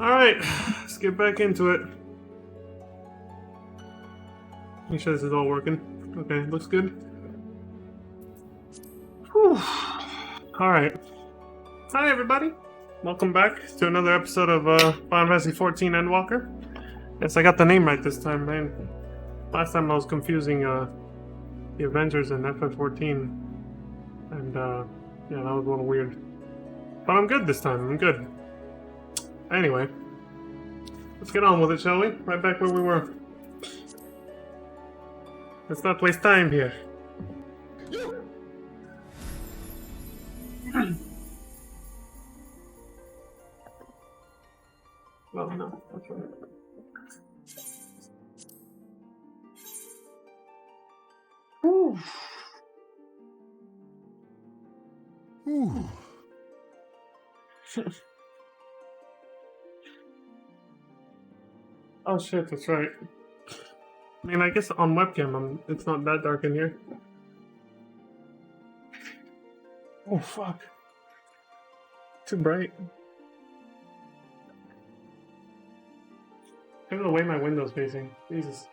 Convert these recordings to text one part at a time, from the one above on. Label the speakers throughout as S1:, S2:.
S1: Alright, let's get back into it. Make sure this is all working. Okay, looks good. Whew. Alright. Hi everybody. Welcome back to another episode of Final Fantasy 14 Endwalker. Yes, I got the name right this time, man. Last time I was confusing the Avengers and FF14. And yeah, that was a little weird. But I'm good this time, I'm good. Anyway. Let's get on with it, shall we? Right back where we were. Let's not waste time here. Well, no. Okay. Ooh.
S2: Ooh.
S1: Oh shit, that's right. I mean, I guess on webcam, it's not that dark in here. Oh fuck. Too bright. Look at the way my window's facing. Jesus.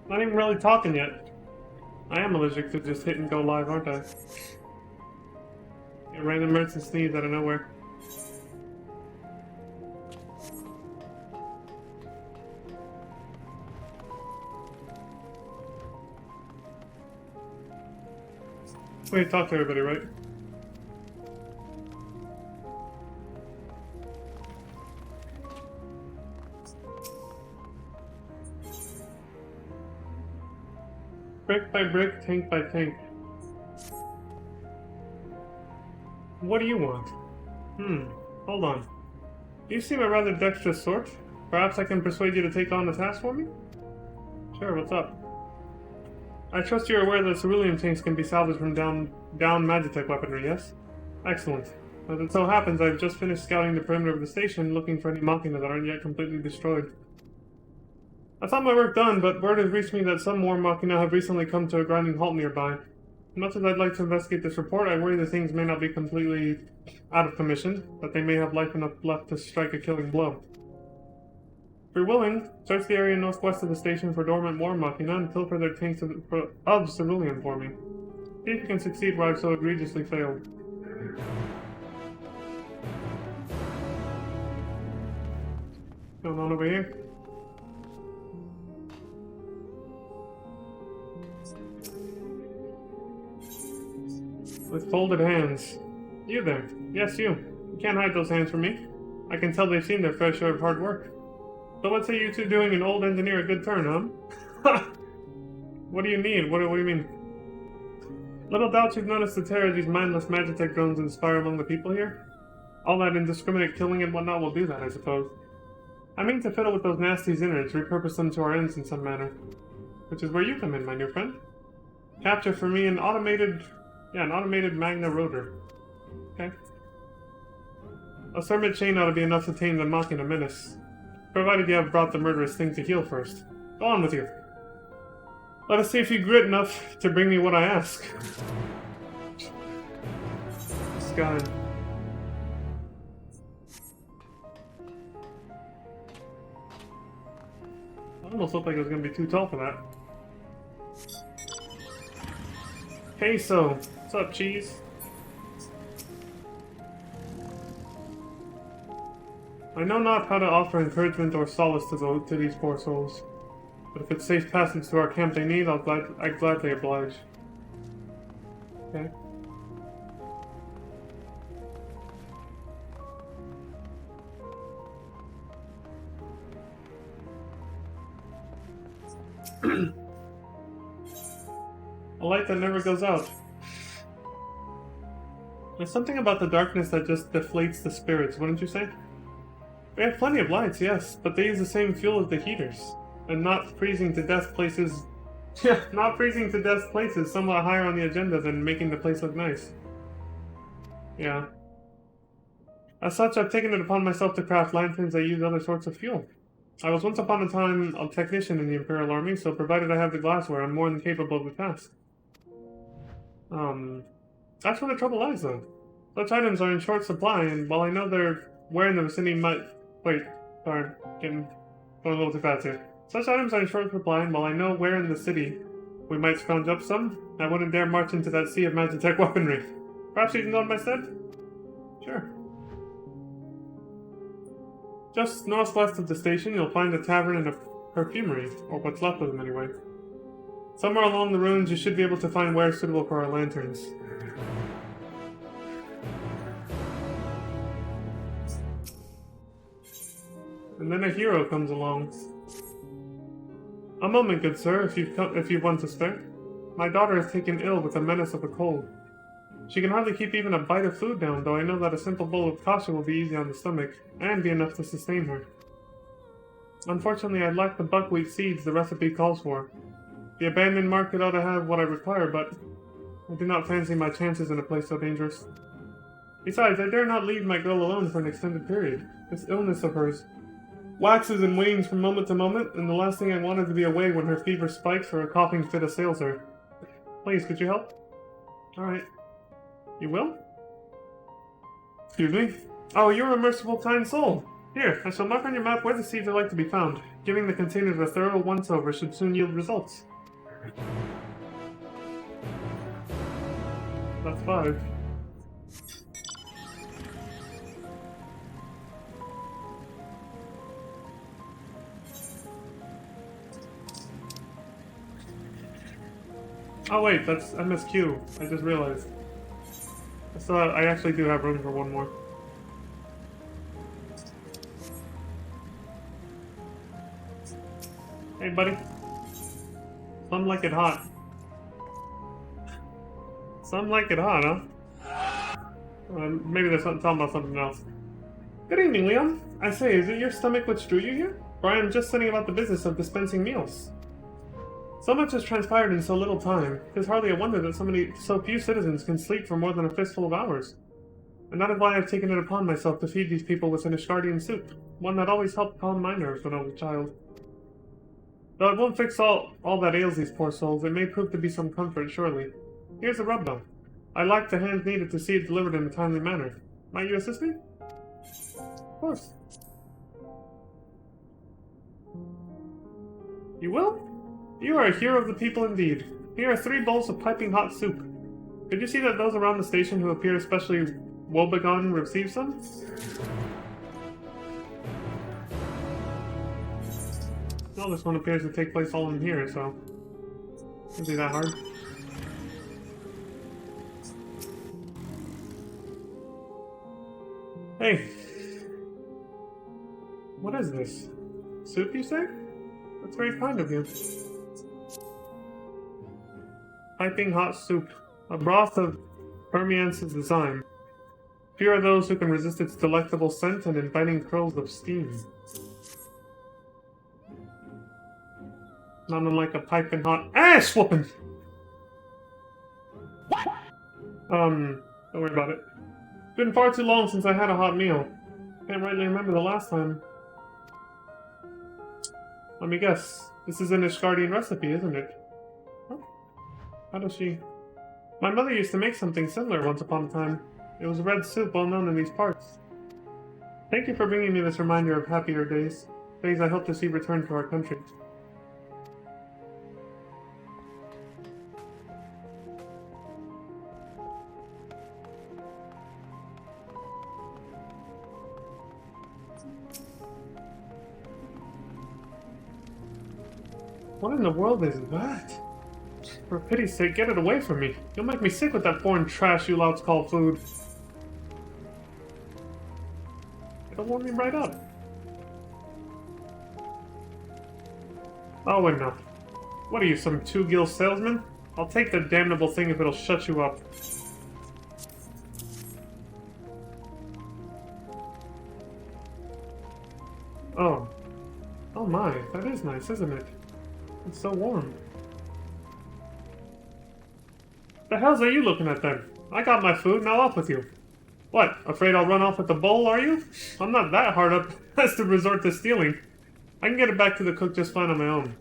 S1: Not even really talking yet. I am allergic to just hit and go live, aren't I? Get random hurts and sneeze out of nowhere. Wait, talk to everybody, right? Brick by brick, tank by tank. What do you want? Hold on. You seem a rather dexterous sort. Perhaps I can persuade you to take on the task for me? Sure, what's up? I trust you're aware that cerulean tanks can be salvaged from down Magitech weaponry, yes? Excellent. As it so happens, I've just finished scouting the perimeter of the station, looking for any Machina that aren't yet completely destroyed. I thought my work done, but word has reached me that some more Machina have recently come to a grinding halt nearby. Much as I'd like to investigate this report, I worry the things may not be completely out of commission, but they may have life enough left to strike a killing blow. If you're willing, search the area northwest of the station for dormant war Machina and pilfer their tanks of cerulean for me. See if you can succeed where I've so egregiously failed. What's going on over here? With folded hands. You there. Yes, you. You can't hide those hands from me. I can tell they've seen their fair share of hard work. So what say you two doing an old engineer a good turn, huh? What do you need? What do you mean? Little doubt you've noticed the terror these mindless Magitech drones inspire among the people here? All that indiscriminate killing and whatnot will do that, I suppose. I mean to fiddle with those nasty innards, repurpose them to our ends in some manner. Which is where you come in, my new friend. Capture for me an automated Magna rotor. Okay. A Thermid chain ought to be enough to tame the Machina menace. Provided you have brought the murderous thing to heel first. Go on with you. Let us see if you grit enough to bring me what I ask. This guy. I almost looked like it was going to be too tall for that. Queso. What's up, cheese? I know not how to offer encouragement or solace to these poor souls, but if it's safe passage to our camp they need, I'd gladly oblige. Okay. A light that never goes out. There's something about the darkness that just deflates the spirits, wouldn't you say? We have plenty of lights, yes, but they use the same fuel as the heaters. And not freezing to death places not freezing to death places somewhat higher on the agenda than making the place look nice. Yeah. As such, I've taken it upon myself to craft lanterns that use other sorts of fuel. I was once upon a time a technician in the Imperial Army, so provided I have the glassware, I'm more than capable of the task. That's where the trouble lies, though. Such items are in short supply, and while I know they're where in the vicinity might... Wait, sorry, going a little too fast here. Such items are in short supply, and while I know where in the city we might scrounge up some, I wouldn't dare march into that sea of Magitech weaponry. Perhaps you can go in my stead? Sure. Just northwest of the station, you'll find a tavern and a perfumery, or what's left of them anyway. Somewhere along the ruins, you should be able to find wares suitable for our lanterns. And then a hero comes along. A moment, good sir, if you've one to spare. My daughter is taken ill with the menace of a cold. She can hardly keep even a bite of food down, though I know that a simple bowl of kasha will be easy on the stomach, and be enough to sustain her. Unfortunately, I lack the buckwheat seeds the recipe calls for. The abandoned market ought to have what I require, but I do not fancy my chances in a place so dangerous. Besides, I dare not leave my girl alone for an extended period. This illness of hers waxes and wanes from moment to moment, and the last thing I want is to be away when her fever spikes or a coughing fit assails her. Please, could you help? Alright. You will? Excuse me? Oh, you're a merciful, kind soul. Here, I shall mark on your map where the seeds are like to be found. Giving the containers a thorough once-over should soon yield results. That's 5. Oh wait, that's MSQ. I just realized. I actually do have room for one more. Hey buddy. Some like it hot. Some like it hot, huh? Maybe they're talking about something else. Good evening, Leon. I say, is it your stomach which drew you here? For I am just setting about the business of dispensing meals. So much has transpired in so little time. It is hardly a wonder that so few citizens can sleep for more than a fistful of hours. And that is why I have taken it upon myself to feed these people with an Ishgardian soup, one that always helped calm my nerves when I was a child. Though it won't fix all that ails these poor souls, it may prove to be some comfort, surely. Here's a rub, though. I lack the hands needed to see it delivered in a timely manner. Might you assist me? Of course. You will? You are a hero of the people indeed. Here are 3 bowls of piping hot soup. Could you see that those around the station who appear especially woebegone receive some? Well, this one appears to take place all in here, so... Isn't it that hard? Hey! What is this? Soup, you say? That's very kind of you. Piping hot soup. A broth of Permiance's design. Few are those who can resist its delectable scent and inviting curls of steam. Not unlike a piping hot ass whooping! What? Don't worry about it. It's been far too long since I had a hot meal. Can't rightly remember the last time. Let me guess. This is an Ishgardian recipe, isn't it? Huh? How does she... My mother used to make something similar once upon a time. It was red soup well known in these parts. Thank you for bringing me this reminder of happier days. Days I hope to see return to our country. What in the world is that? For pity's sake, get it away from me. You'll make me sick with that foreign trash you louts call food. It'll warm me right up. Oh, wait, no. What are you, some two-gill salesman? I'll take the damnable thing if it'll shut you up. Oh. Oh my, that is nice, isn't it? It's so warm. The hells are you looking at then? I got my food, now off with you. What, afraid I'll run off with the bowl, are you? I'm not that hard up as to resort to stealing. I can get it back to the cook just fine on my own.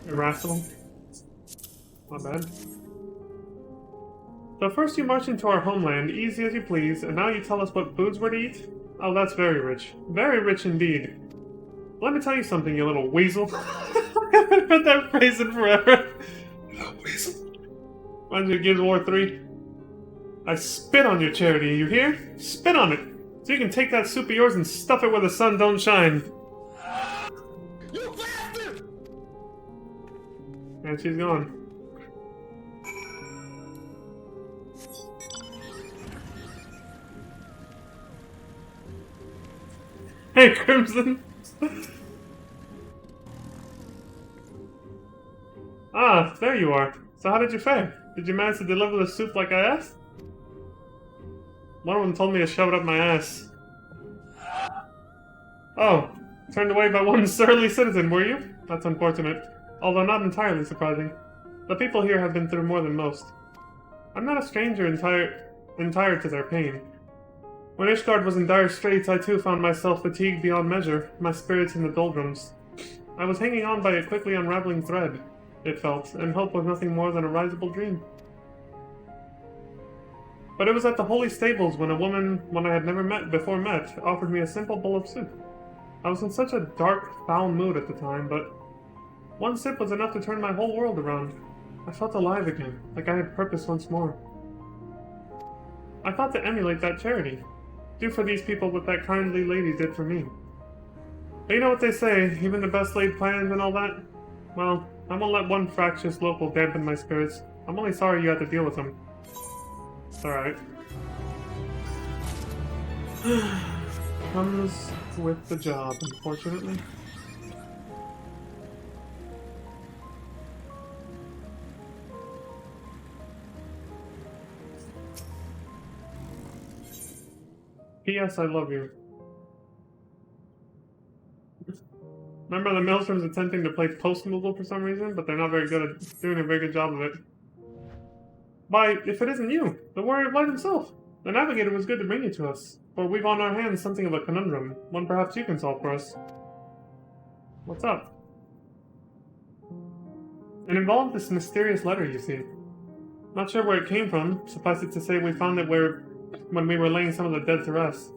S1: Irascible. My bad. So first you march into our homeland, easy as you please, and now you tell us what foods we're to eat? Oh, that's very rich. Very rich indeed. Let me tell you something, you little weasel. I haven't heard that phrase in forever. Little weasel. Reminds me of Gears of War 3. I spit on your charity, you hear? Spit on it! So you can take that soup of yours and stuff it where the sun don't shine.
S2: You bastard!
S1: And she's gone. Hey, Crimson! Ah, there you are. So how did you fare? Did you manage to deliver the soup like I asked? One of them told me to shove it up my ass. Oh, turned away by one surly citizen, were you? That's unfortunate, although not entirely surprising. The people here have been through more than most. I'm not a stranger entire to their pain. When Ishgard was in dire straits, I too found myself fatigued beyond measure, my spirits in the doldrums. I was hanging on by a quickly unraveling thread, it felt, and hope was nothing more than a risible dream. But it was at the holy stables when a woman I had never before met, offered me a simple bowl of soup. I was in such a dark, foul mood at the time, but one sip was enough to turn my whole world around. I felt alive again, like I had purpose once more. I thought to emulate that charity, do for these people what that kindly lady did for me. But you know what they say, even the best laid plans and all that? Well, I won't let one fractious local dampen my spirits. I'm only sorry you had to deal with them. It's alright. Comes with the job, unfortunately. P.S. I love you. Remember the Maelstroms attempting to play post-Moogle for some reason, but they're not very good at doing a very good job of it. Why, if it isn't you, the Warrior of Light himself, the Navigator was good to bring you to us, for we've on our hands something of a conundrum, one perhaps you can solve for us. What's up? It involved this mysterious letter, you see. Not sure where it came from, suffice it to say we found it when we were laying some of the dead to rest.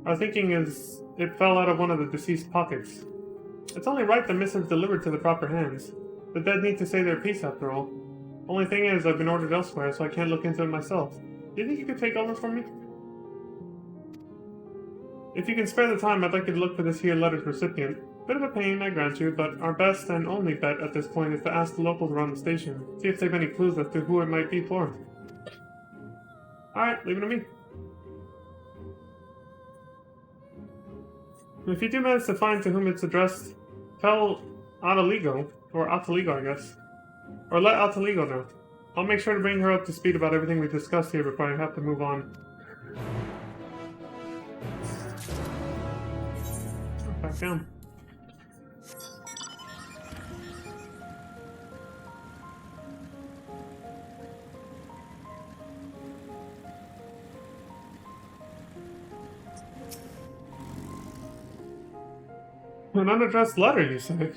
S1: Our thinking is it fell out of one of the deceased pockets. It's only right the missive's delivered to the proper hands. The dead need to say their piece after all. Only thing is, I've been ordered elsewhere, so I can't look into it myself. Do you think you could take over for me? If you can spare the time, I'd like you to look for this here letter's recipient. Bit of a pain, I grant you, but our best and only bet at this point is to ask the locals around the station, see if they've any clues as to who it might be for. Alright, leave it to me. If you do manage to find to whom it's addressed, tell Ataligo, or Ataligo, I guess. Or let Ataligo know. I'll make sure to bring her up to speed about everything we've discussed here before I have to move on. Oh, back down. An unaddressed letter, you say?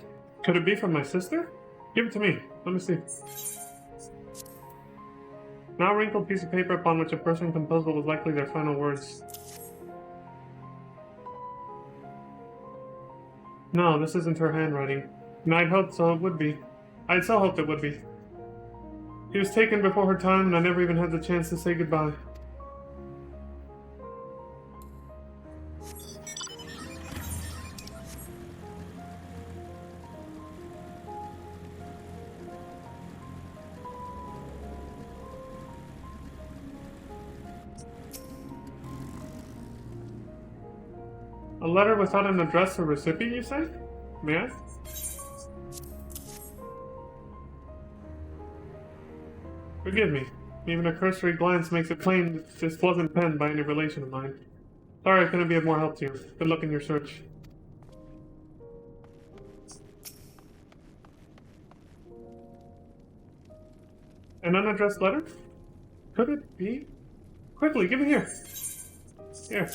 S1: Could it be from my sister? Give it to me. Let me see. Now a wrinkled piece of paper upon which a person composed what was likely their final words. No, this isn't her handwriting. And I'd hoped so it would be. I'd so hoped it would be. She was taken before her time, and I never even had the chance to say goodbye. A letter without an address or recipient, you say? May I? Forgive me. Even a cursory glance makes it plain that this wasn't penned by any relation of mine. Sorry I couldn't be of more help to you. Good luck in your search. An unaddressed letter? Could it be? Quickly, give it here. Here.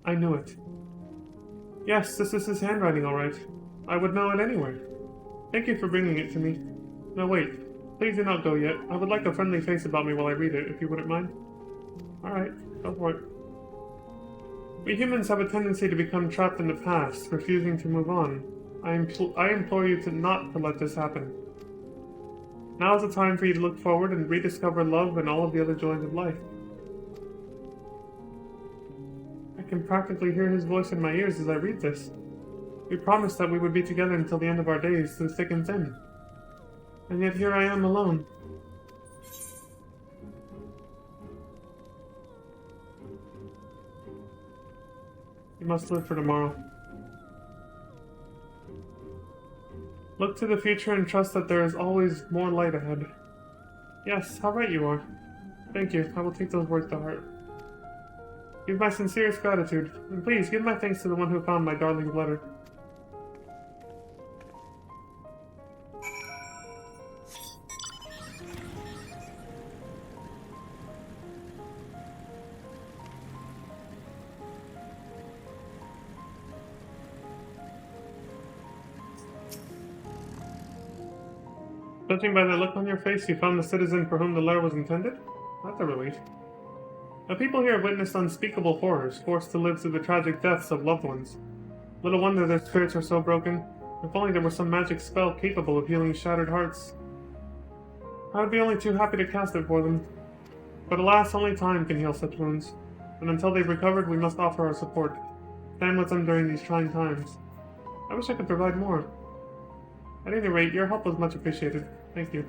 S1: I knew it. Yes, this is his handwriting, all right. I would know it anywhere. Thank you for bringing it to me. No, wait. Please do not go yet. I would like a friendly face about me while I read it, if you wouldn't mind. Alright, go for it. We humans have a tendency to become trapped in the past, refusing to move on. I implore you not to let this happen. Now is the time for you to look forward and rediscover love and all of the other joys of life. I can practically hear his voice in my ears as I read this. We promised that we would be together until the end of our days, through thick and thin. And yet here I am alone. You must live for tomorrow. Look to the future and trust that there is always more light ahead. Yes, how right you are. Thank you, I will take those words to heart. Give my sincerest gratitude, and please give my thanks to the one who found my darling's letter. Judging by the look on your face, you found the citizen for whom the letter was intended? That's a relief. The people here have witnessed unspeakable horrors, forced to live through the tragic deaths of loved ones. Little wonder their spirits are so broken. If only there were some magic spell capable of healing shattered hearts. I would be only too happy to cast it for them. But alas, only time can heal such wounds. And until they've recovered, we must offer our support. Stand with them during these trying times. I wish I could provide more. At any rate, your help was much appreciated. Thank you.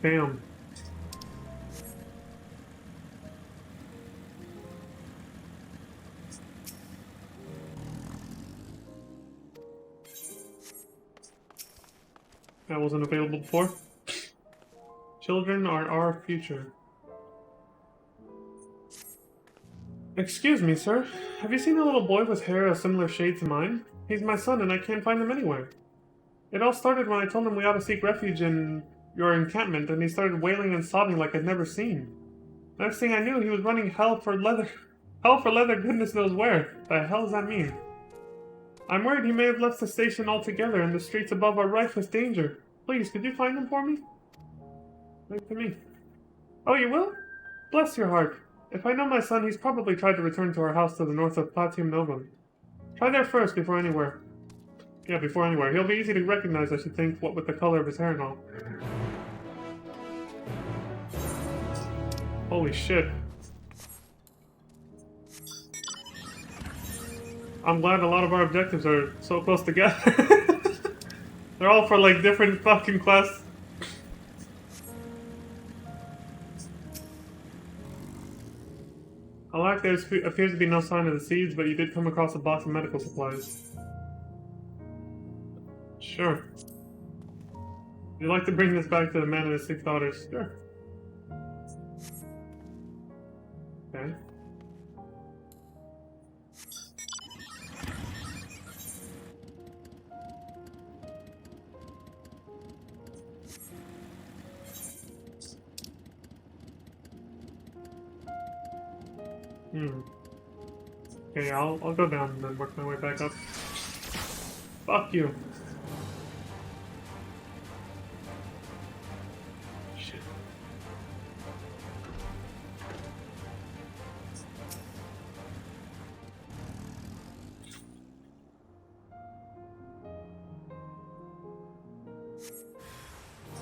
S1: Damn. That wasn't available before. Children are our future. Excuse me, sir. Have you seen a little boy with hair a similar shade to mine? He's my son and I can't find him anywhere. It all started when I told him we ought to seek refuge in your encampment, and he started wailing and sobbing like I'd never seen. Next thing I knew, he was running hell for leather. Hell for leather, goodness knows where. The hell does that mean? I'm worried he may have left the station altogether, and the streets above are rife with danger. Please, could you find him for me? Wait for me. Oh, you will? Bless your heart. If I know my son, he's probably tried to return to our house to the north of Platinum Novum. Try there first, before anywhere. Yeah, before anywhere. He'll be easy to recognize, I should think, what with the color of his hair and all. Holy shit. I'm glad a lot of our objectives are so close together. They're all for, like, different fucking quests. Alack, there appears to be no sign of the seeds, but you did come across a box of medical supplies. Sure. Would you like to bring this back to the man and his 6 daughters? Sure. Okay. Okay, I'll go down and then work my way back up. Fuck you. Shit.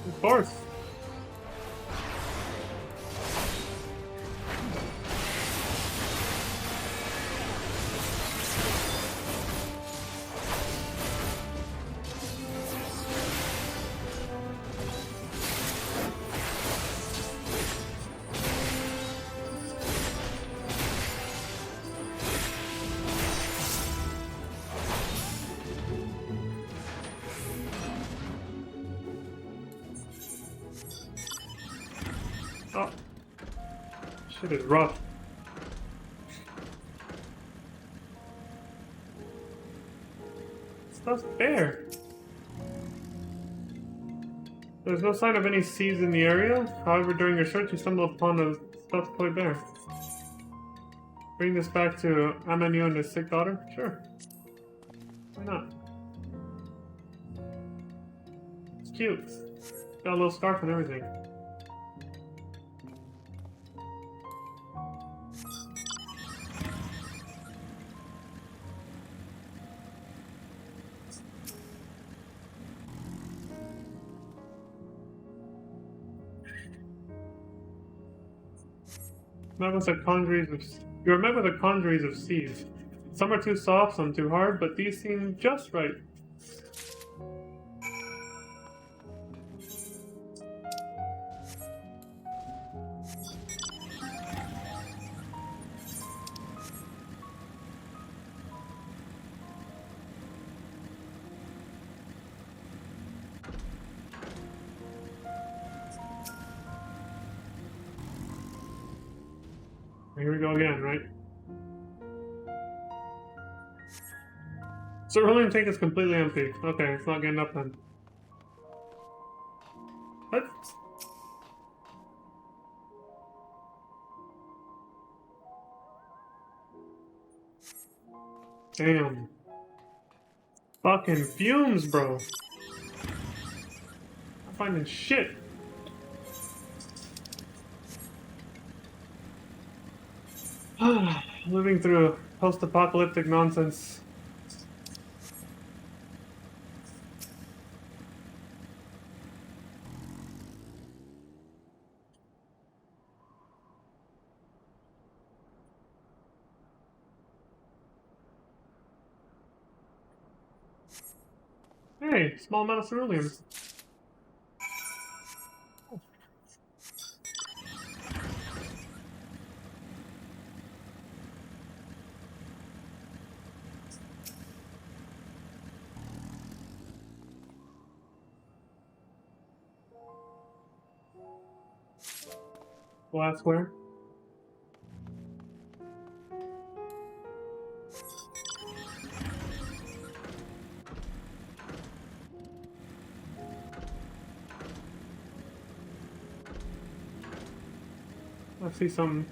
S1: Of course. Shit is rough. Stuffed bear. There's no sign of any seeds in the area. However, during your search, you stumble upon a stuffed toy bear. Bring this back to Amanu and his sick daughter? Sure. Why not? It's cute. Got a little scarf and everything. Met with the conjuries of you are met with the conjuries of seeds. Some are too soft, some too hard, but these seem just right. Here we go again, right? Cerulean tank is completely empty. Okay, it's not getting up then. What? Damn. Fucking fumes, bro. I'm finding shit. Living through post-apocalyptic nonsense. Hey, small amount of cerulean. Glassware. I see some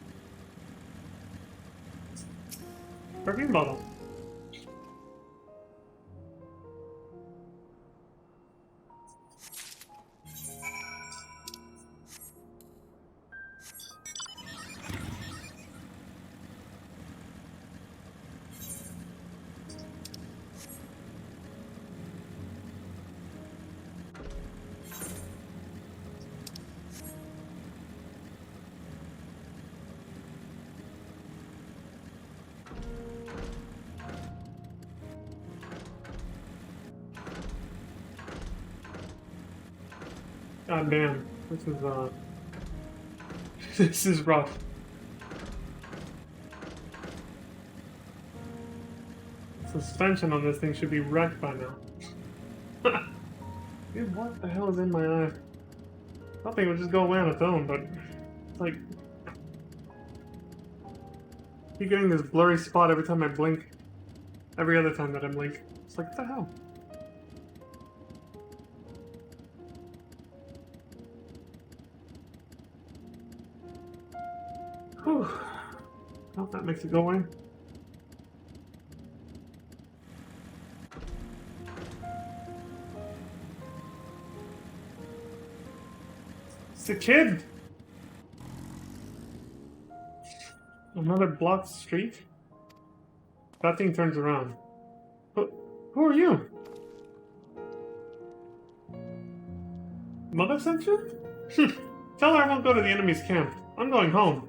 S1: perfume bottle. God damn, this is this is rough. Suspension on this thing should be wrecked by now. Dude, what the hell is in my eye? I thought it would just go away on its own, but it's like I keep getting this blurry spot every time I blink. Every other time that I blink. It's like, what the hell? Whew. I hope that makes it go away. It's a kid! Another blocked street? That thing turns around. Who are you? Mother sent you? Tell her I won't go to the enemy's camp. I'm going home.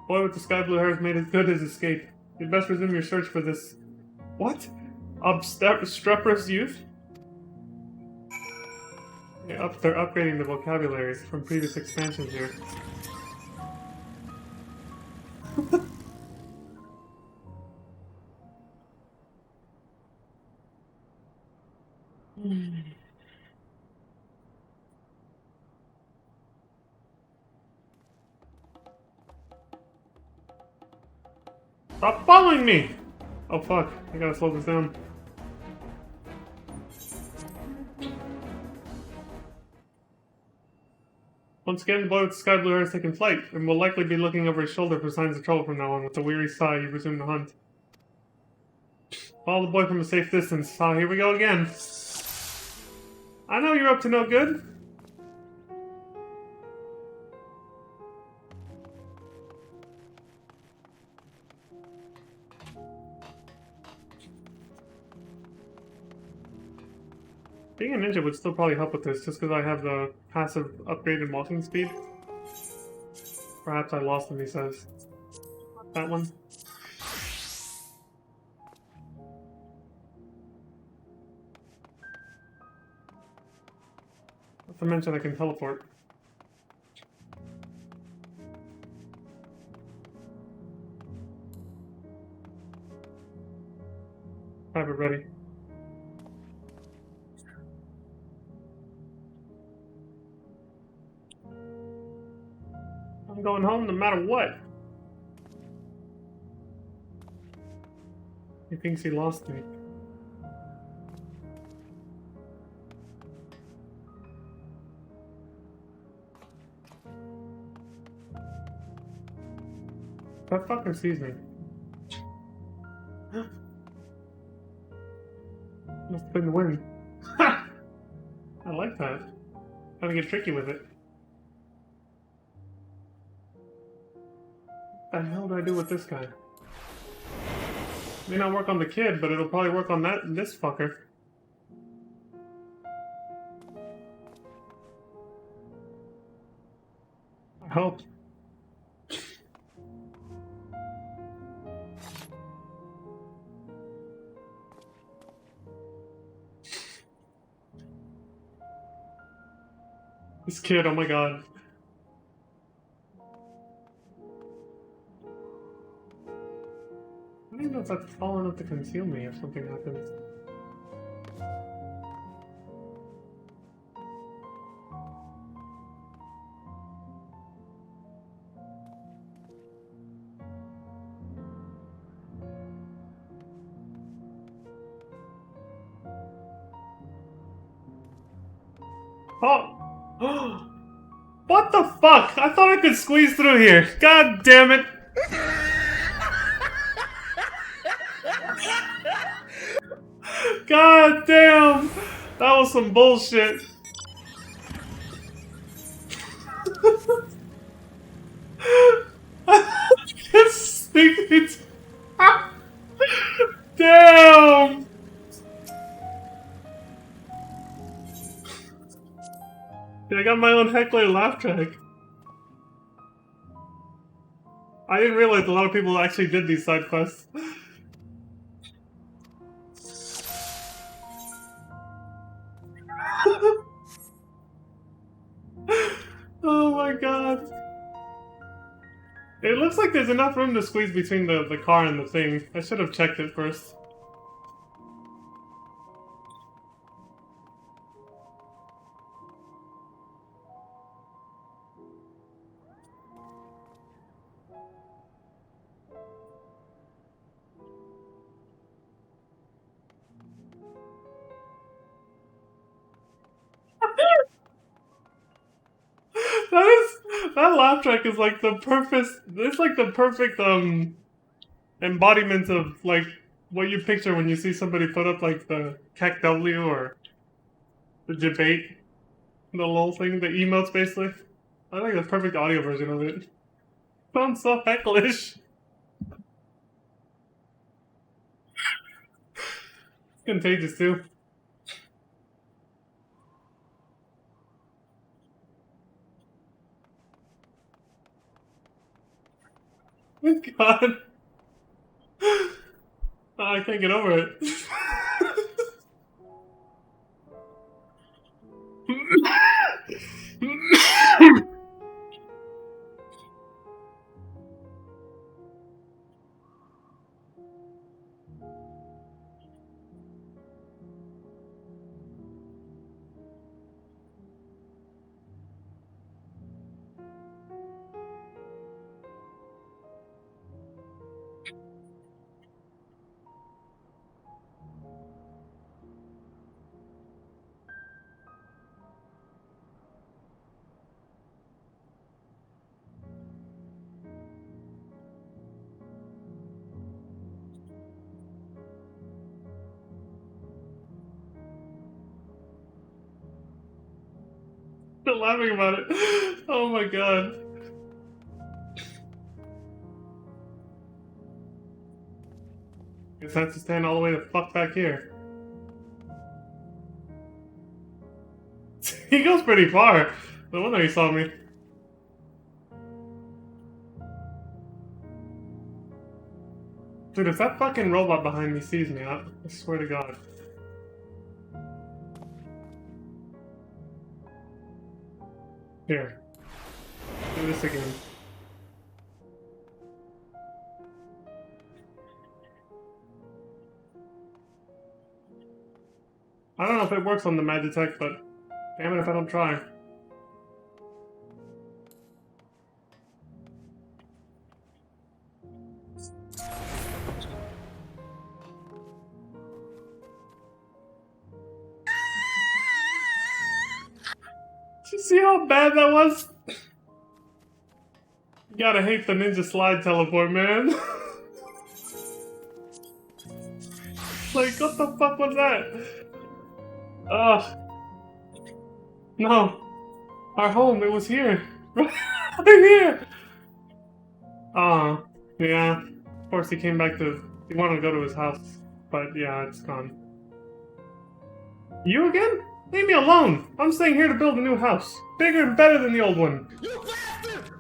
S1: Boy with the sky blue hair has made as good his escape. You'd best resume your search for this. What? Obstreperous youth? Yeah, they're upgrading the vocabularies from previous expansions here. Stop following me! Oh fuck, I gotta slow this down. Once again, the boy with the sky blue hair has taken flight, and will likely be looking over his shoulder for signs of trouble from now on. With a weary sigh, you resume the hunt. Follow the boy from a safe distance. Ah, here we go again. I know you're up to no good. Being a ninja would still probably help with this, just because I have the passive upgraded walking speed. Perhaps I lost him, he says. That one. Not to mention I can teleport. Have it ready. I'm going home no matter what. He thinks he lost me. That fucker sees me. Must have been the wind. Ha! I like that. Gotta get tricky with it. What the hell do I do with this guy? May not work on the kid, but it'll probably work on this fucker. I hope. This kid, oh my god. I don't even know if that's tall enough to conceal me if something happens. Oh! What the fuck? I thought I could squeeze through here. God damn it. God damn! That was some bullshit. Just sneak it. Damn! I got my own heckler laugh track. I didn't realize a lot of people actually did these side quests. Oh my god. It looks like there's enough room to squeeze between the car and the thing. I should have checked it first. That laugh track is like the perfect. It's like the perfect embodiment of like what you picture when you see somebody put up like the CAC W or the debate, the lol thing, the emotes basically. I like the perfect audio version of it. Sounds so hecklish. Contagious too. God. I can't get over it. Still laughing about it. Oh my god. Guess I have to stand all the way the fuck back here. He goes pretty far. No wonder he saw me. Dude, if that fucking robot behind me sees me, I swear to God. Here. Do this again. I don't know if it works on the Magitech, but damn it if I don't try. Did you see how bad that was? You gotta hate the ninja slide teleport, man. Like, what the fuck was that? Ugh. No. Our home, it was here. Right here! Yeah. Of course he came back to... He wanted to go to his house. But yeah, it's gone. You again? Leave me alone! I'm staying here to build a new house. Bigger and better than the old one.
S2: You bastard!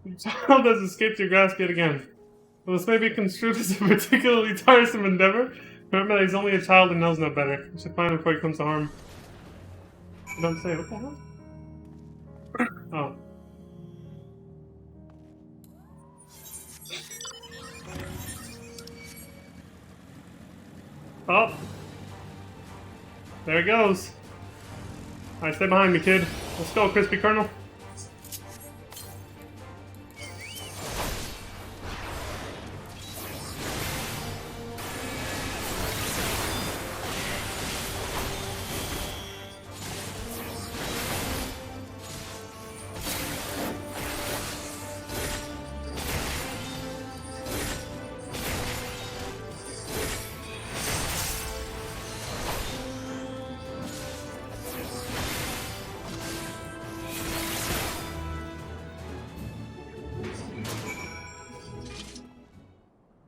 S1: Your child has escaped your grasp yet again. Will this may be construed as a particularly tiresome endeavor? Remember that he's only a child and knows no better. You should find him before he comes to harm. You don't say, what the hell? Oh. Oh. There it goes. Alright, stay behind me, kid. Let's go, Crispy Colonel.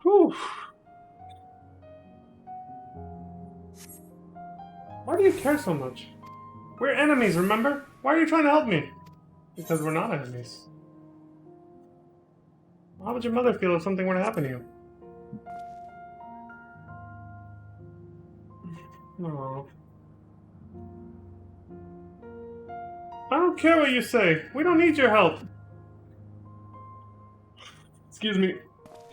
S1: Whew. Why do you care so much? We're enemies, remember? Why are you trying to help me? Because we're not enemies. How would your mother feel if something were to happen to you? Oh. I don't care what you say. We don't need your help. Excuse me.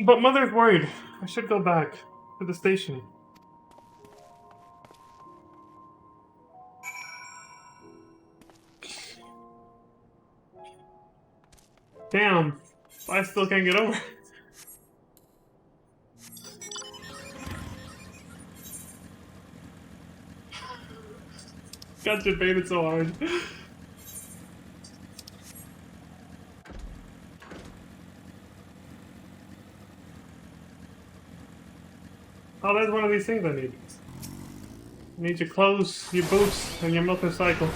S1: But Mother's worried. I should go back to the station. Damn. I still can't get over it. Got debated so hard. Oh, there's one of these things I need. I need your clothes, your boots, and your motorcycle.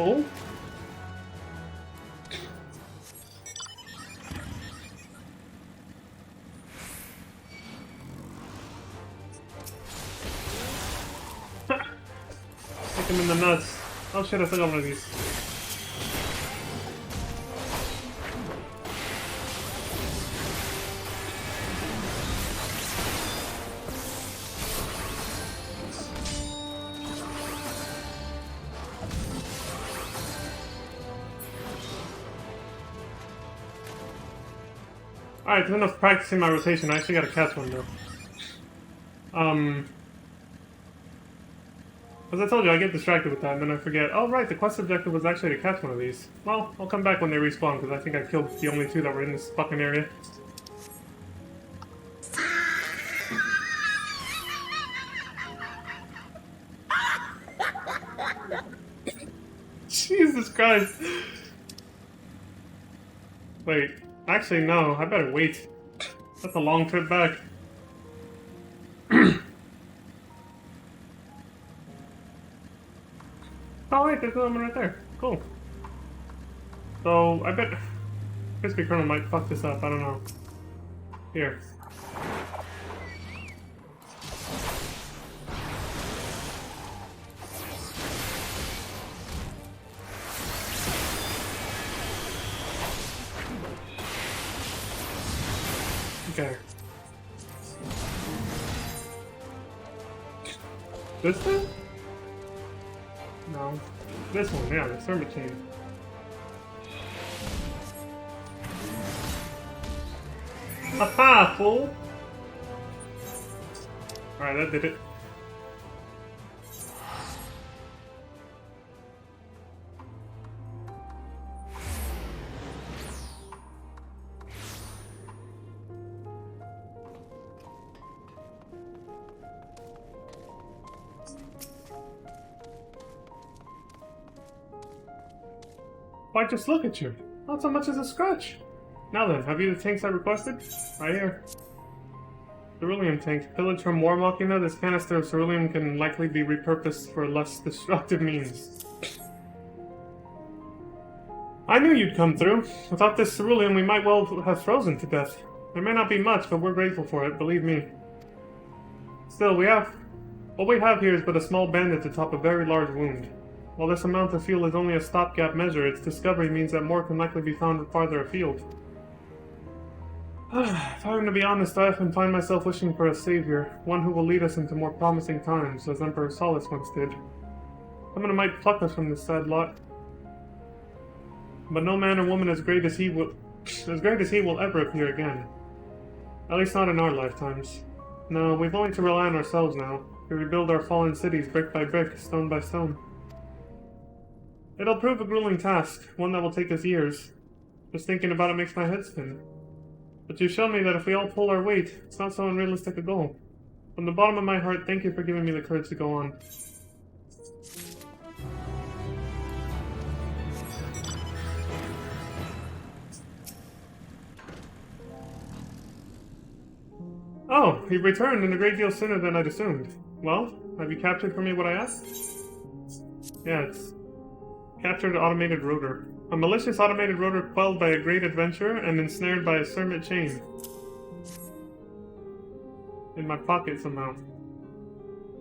S1: Oh? Kick him in the nuts. Oh shit, I still got one of these. Alright, there's enough practicing my rotation. I actually gotta catch one though. As I told you, I get distracted with that and then I forget. Oh right, the quest objective was actually to catch one of these. Well, I'll come back when they respawn because I think I killed the only two that were in this fucking area. Jesus Christ. Wait, actually no, I better wait. That's a long trip back. Oh wait, there's another one right there. Cool. So, I bet Crispy Kernel might fuck this up, I don't know. Here. Okay. This thing? No. This one, yeah, the Sermon Chain. Aha, fool! Alright, that did it. Why, just look at you. Not so much as a scratch. Now then, have you the tanks I requested? Right here. Cerulean tank. Pillaged from War Machina, this canister of cerulean can likely be repurposed for less destructive means. I knew you'd come through. Without this cerulean, we might well have frozen to death. There may not be much, but we're grateful for it, believe me. Still, what we have here is but a small bandage atop a very large wound. While this amount of fuel is only a stopgap measure, its discovery means that more can likely be found farther afield. If I am to be honest, I often find myself wishing for a savior, one who will lead us into more promising times, as Emperor Solus once did. Someone who might pluck us from this sad lot. But no man or woman as great as he will ever appear again. At least not in our lifetimes. No, we've only to rely on ourselves now, to rebuild our fallen cities brick by brick, stone by stone. It'll prove a grueling task, one that will take us years. Just thinking about it makes my head spin. But you show me that if we all pull our weight, it's not so unrealistic a goal. From the bottom of my heart, thank you for giving me the courage to go on. Oh, you've returned and a great deal sooner than I'd assumed. Well, have you captured for me what I asked? Yeah, it's captured automated rotor. A malicious automated rotor quelled by a great adventurer and ensnared by a Sermon chain. In my pocket somehow.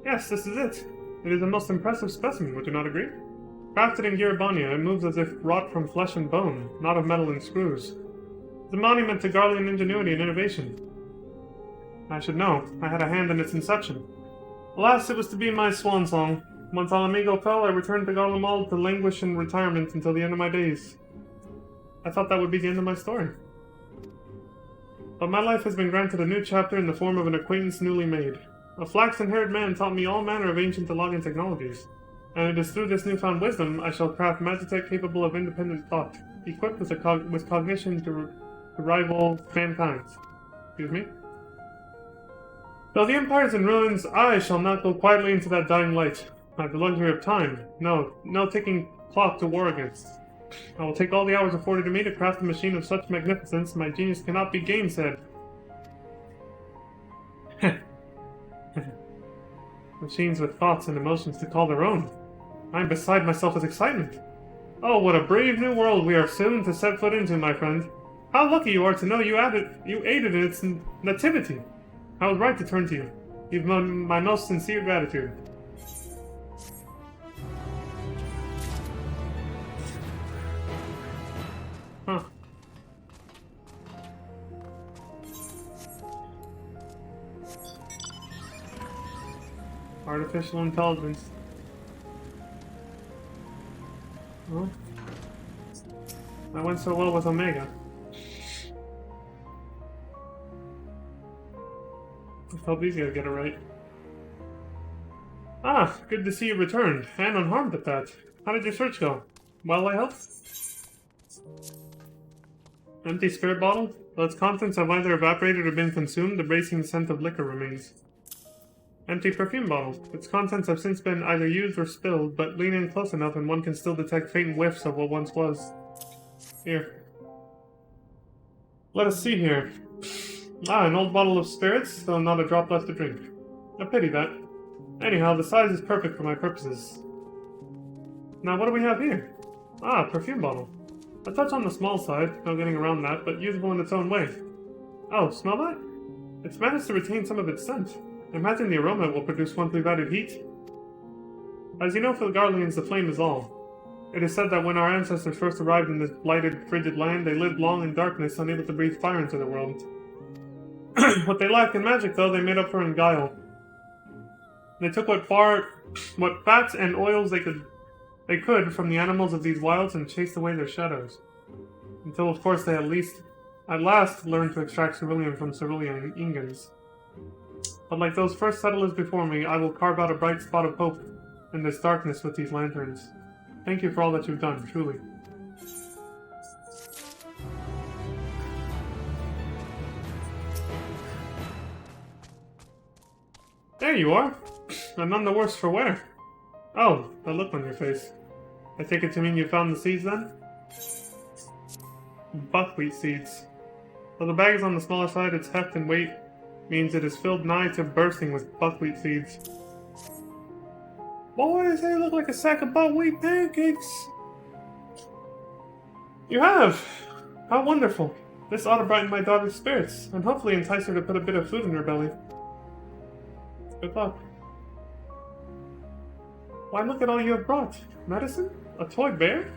S1: Yes, this is it. It is a most impressive specimen, would you not agree? Crafted in Girabonia, it moves as if wrought from flesh and bone, not of metal and screws. It's a monument to Garlean ingenuity and innovation. I should know. I had a hand in its inception. Alas, it was to be my swan song. Once Alamigo fell, I returned to Garlemald to languish in retirement until the end of my days. I thought that would be the end of my story. But my life has been granted a new chapter in the form of an acquaintance newly made. A flaxen-haired man taught me all manner of ancient Telogan technologies, and it is through this newfound wisdom I shall craft Magitech capable of independent thought, equipped with cognition to rival mankind's. Excuse me? Though the Empire is in ruins, I shall not go quietly into that dying light. I have the luxury of time. No ticking clock to war against. I will take all the hours afforded to me to craft a machine of such magnificence my genius cannot be gainsaid. Machines with thoughts and emotions to call their own. I am beside myself with excitement. Oh, what a brave new world we are soon to set foot into, my friend. How lucky you are to know you aided in its nativity. I was right to turn to you. You've my most sincere gratitude. Huh. Artificial intelligence. Well, that went so well with Omega. Let's hope these guys get it right. Ah, good to see you returned, and unharmed at that. How did your search go? Well, I hope? Empty spirit bottle? Though its contents have either evaporated or been consumed, the bracing scent of liquor remains. Empty perfume bottle. Its contents have since been either used or spilled, but lean in close enough and one can still detect faint whiffs of what once was. Here. Let us see here. Ah, an old bottle of spirits, though not a drop left to drink. A pity that. Anyhow, the size is perfect for my purposes. Now, what do we have here? Ah, perfume bottle. A touch on the small side, no getting around that, but usable in its own way. Oh, smell that? It's managed to retain some of its scent. Imagine the aroma it will produce once we've added heat. As you know, for the Garleans, the flame is all. It is said that when our ancestors first arrived in this blighted, frigid land, they lived long in darkness, unable to breathe fire into the world. What they lacked in magic, though, they made up for in guile. They took what fats and oils they could from the animals of these wilds and chased away their shadows. Until, of course, they at last learned to extract cerulean from cerulean ingans. But like those first settlers before me, I will carve out a bright spot of hope in this darkness with these lanterns. Thank you for all that you've done, truly. There you are! And none the worse for wear. Oh, the look on your face. I take it to mean you found the seeds then? Buckwheat seeds. Though the bag is on the smaller side, its heft and weight means it is filled nigh to bursting with buckwheat seeds. Boys, they look like a sack of buckwheat pancakes! You have! How wonderful! This ought to brighten my daughter's spirits, and hopefully entice her to put a bit of food in her belly. Good luck. Why, look at all you have brought. Medicine? A toy bear?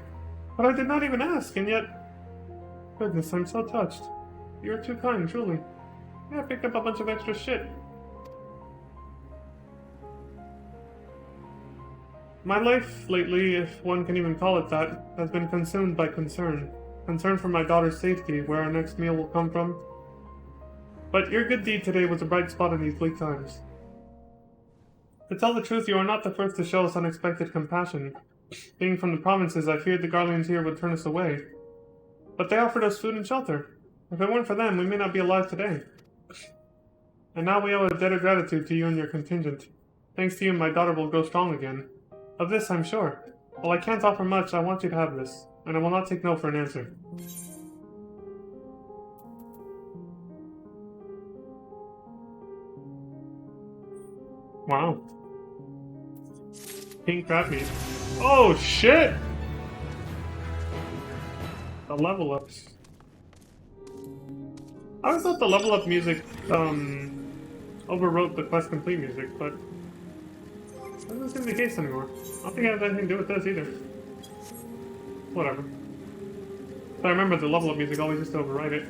S1: But I did not even ask, and yet... Goodness, I'm so touched. You're too kind, truly. Yeah, I picked up a bunch of extra shit. My life lately, if one can even call it that, has been consumed by concern. Concern for my daughter's safety, where our next meal will come from. But your good deed today was a bright spot in these bleak times. To tell the truth, you are not the first to show us unexpected compassion. Being from the provinces, I feared the Garleans here would turn us away. But they offered us food and shelter. If it weren't for them, we may not be alive today. And now we owe a debt of gratitude to you and your contingent. Thanks to you, my daughter will grow strong again. Of this, I'm sure. While I can't offer much, I want you to have this, and I will not take no for an answer. Wow. King crab meat. Oh, shit! The level ups. I always thought the level up music, overwrote the quest complete music, but that doesn't seem to be the case anymore. I don't think it has anything to do with this either. Whatever. So I remember the level up music always used to override it.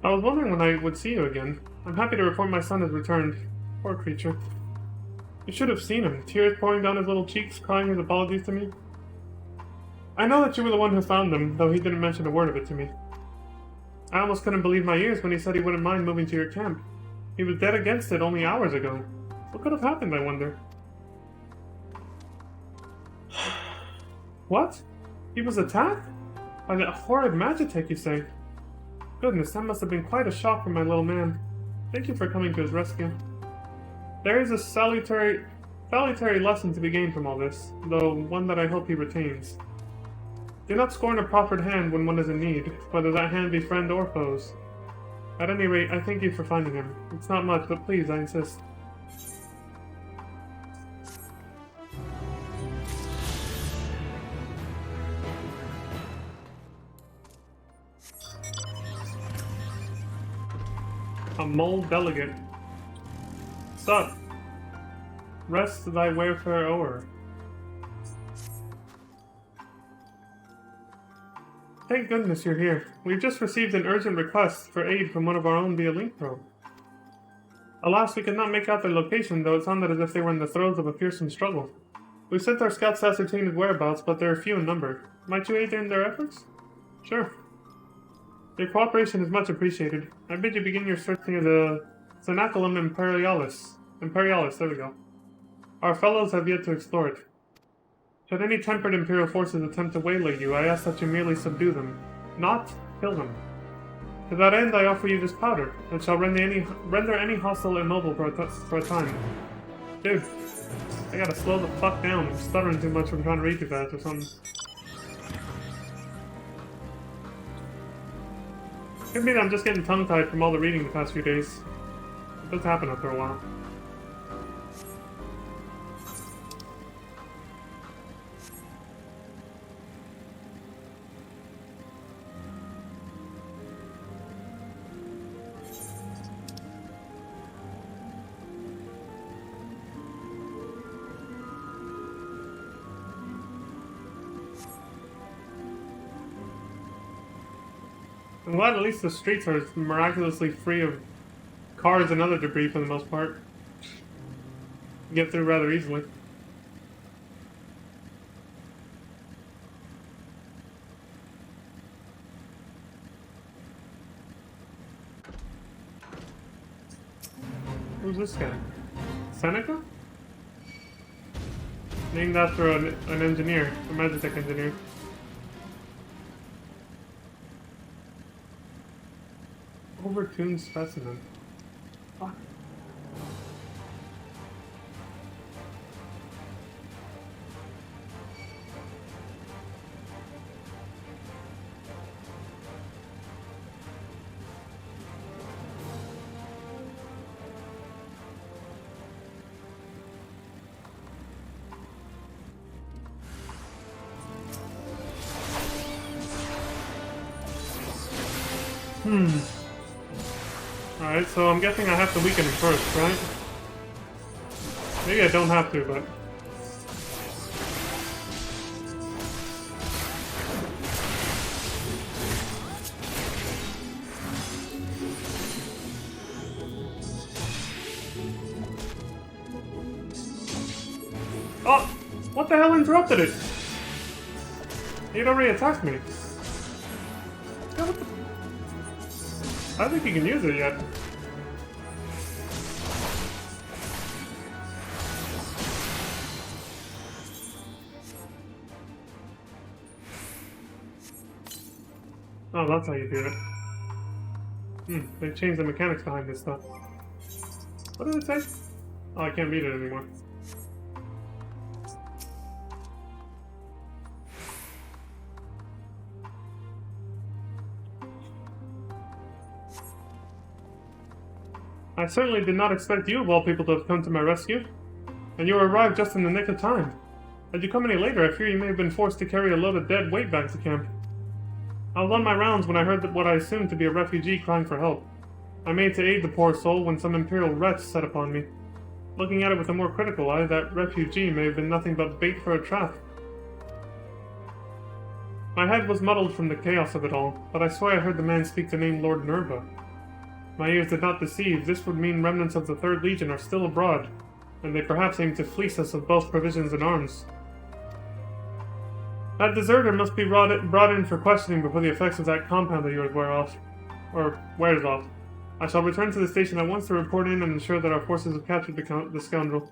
S1: I was wondering when I would see you again. I'm happy to report my son has returned. Poor creature. You should have seen him, tears pouring down his little cheeks, crying his apologies to me. I know that you were the one who found them, though he didn't mention a word of it to me. I almost couldn't believe my ears when he said he wouldn't mind moving to your camp. He was dead against it only hours ago. What could have happened, I wonder? What? He was attacked? By that horrid Magitech, you say? Goodness, that must have been quite a shock for my little man. Thank you for coming to his rescue. There is a salutary lesson to be gained from all this, though one that I hope he retains. Do not scorn a proffered hand when one is in need, whether that hand be friend or foes. At any rate, I thank you for finding him. It's not much, but please, I insist. A mole delegate. Sup? Rest thy wayfarer o'er. Thank goodness you're here. We've just received an urgent request for aid from one of our own via link probe. Alas, we could not make out their location, though it sounded as if they were in the throes of a fearsome struggle. We've sent our scouts to ascertain his whereabouts, but they are few in number. Might you aid in their efforts? Sure. Your cooperation is much appreciated. I bid you begin your search near the Cenaculum Imperialis. Imperialis, there we go. Our fellows have yet to explore it. Should any tempered Imperial forces attempt to waylay you, I ask that you merely subdue them, not kill them. To that end, I offer you this powder. It shall render any hostile immobile for a time. Dude, I gotta slow the fuck down. I'm stuttering too much from trying to read too fast or something. Could be that I'm just getting tongue-tied from all the reading the past few days. It does happen after a while. I'm glad at least the streets are miraculously free of cars and other debris for the most part. Get through rather easily. Who's this guy? Seneca? Named after an engineer, a Magitech engineer. Overtuned specimen. Fuck. Alright, so I'm guessing I have to weaken him first, right? Maybe I don't have to, but... Oh! What the hell interrupted it? He'd already attacked me. Yeah, what the... I don't think he can use it yet. Oh, that's how you do it. They've changed the mechanics behind this stuff. What did it say? Oh, I can't read it anymore. I certainly did not expect you, of all people, to have come to my rescue. And you arrived just in the nick of time. Had you come any later, I fear you may have been forced to carry a load of dead weight back to camp. I was on my rounds when I heard what I assumed to be a refugee crying for help. I made to aid the poor soul when some Imperial wretch set upon me. Looking at it with a more critical eye, that refugee may have been nothing but bait for a trap. My head was muddled from the chaos of it all, but I swear I heard the man speak the name Lord Nerva. My ears did not deceive. This would mean remnants of the Third Legion are still abroad, and they perhaps aim to fleece us of both provisions and arms. That deserter must be brought in for questioning before the effects of that compound of yours wears off. I shall return to the station at once to report in and ensure that our forces have captured the scoundrel.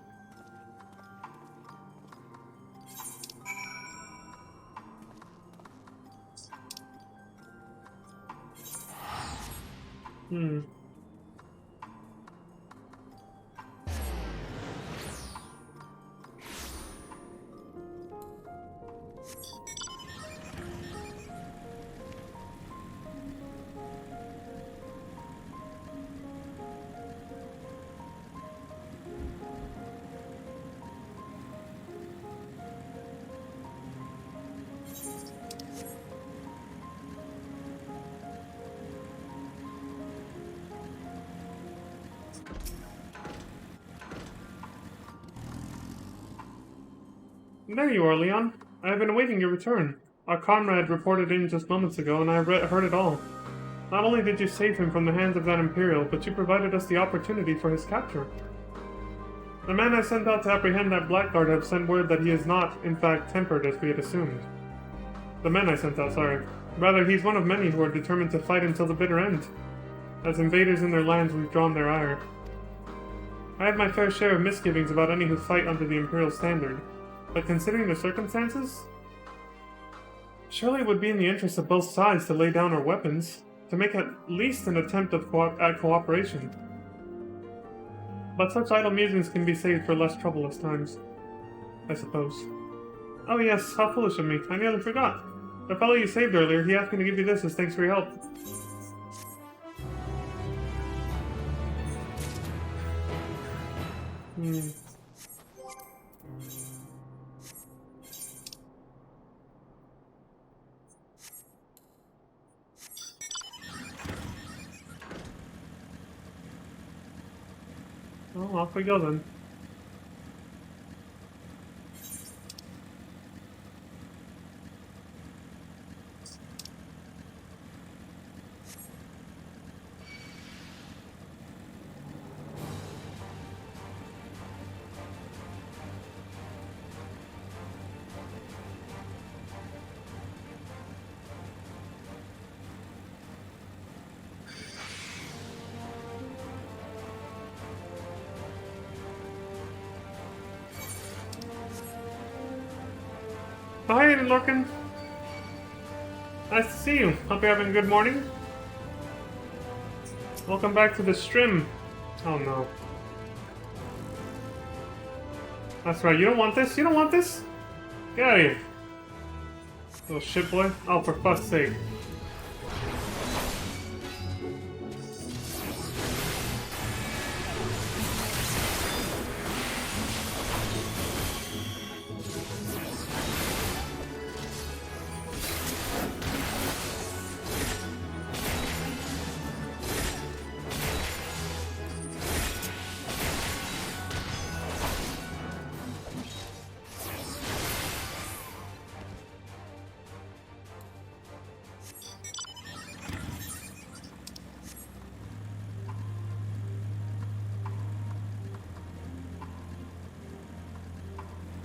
S1: There you are, Leon. I have been awaiting your return. Our comrade reported in just moments ago, and I heard it all. Not only did you save him from the hands of that Imperial, but you provided us the opportunity for his capture. The man I sent out to apprehend that blackguard have sent word that he is not, in fact, tempered as we had assumed. The men I sent out, sorry. Rather, he's one of many who are determined to fight until the bitter end. As invaders in their lands, we've drawn their ire. I have my fair share of misgivings about any who fight under the Imperial standard. But considering the circumstances, surely it would be in the interest of both sides to lay down our weapons. to make at least an attempt at cooperation. But such idle musings can be saved for less troublous times, I suppose. Oh yes, how foolish of me. I nearly forgot. The fellow you saved earlier, he asked me to give you this as thanks for your help. Well, off we go then. Hi, Endwalker. Nice to see you. Hope you're having a good morning. Welcome back to the stream. Oh no. That's right, you don't want this? You don't want this? Get out of here. Little shit boy. Oh, for fuck's sake.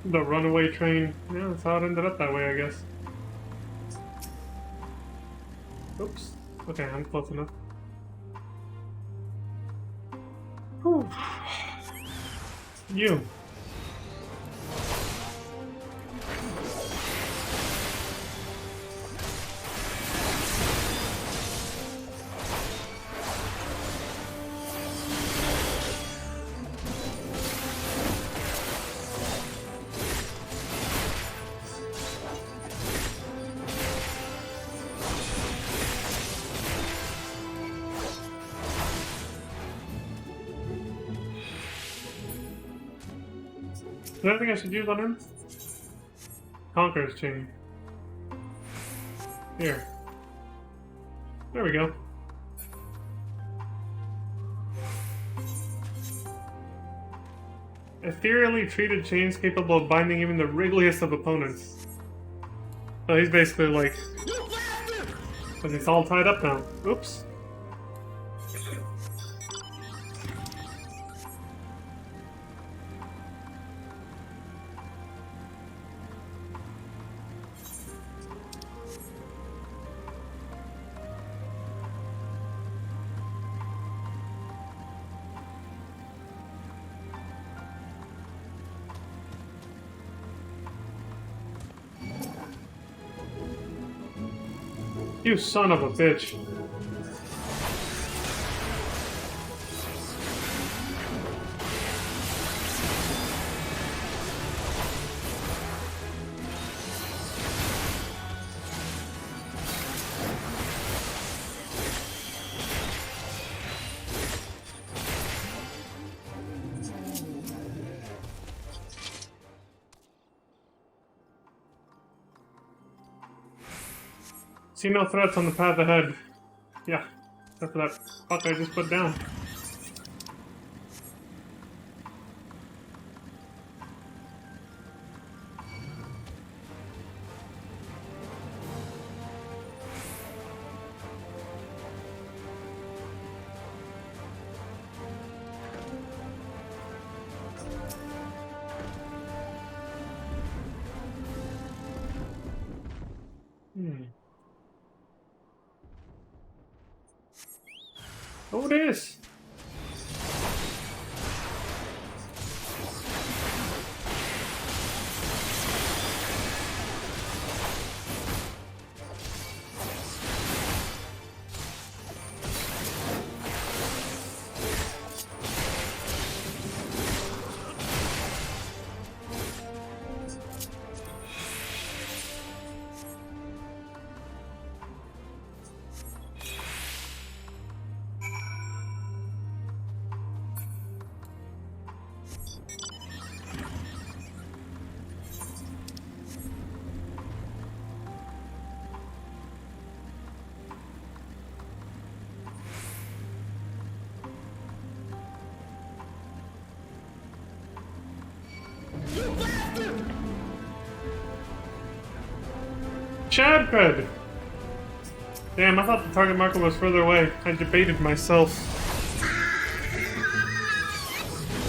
S1: The runaway train. Yeah, that's how it ended up that way, I guess. Oops. Okay, I'm close enough. Whew. You. Is there anything I should use on him? Conqueror's chain. Here. There we go. Ethereally treated chains capable of binding even the wriggliest of opponents. So he's basically like... But it's all tied up now. Oops. You son of a bitch. See no threats on the path ahead. Yeah, except for that fuck I just put down. Oh, it is. Chadped! Damn, I thought the target marker was further away. I debated myself.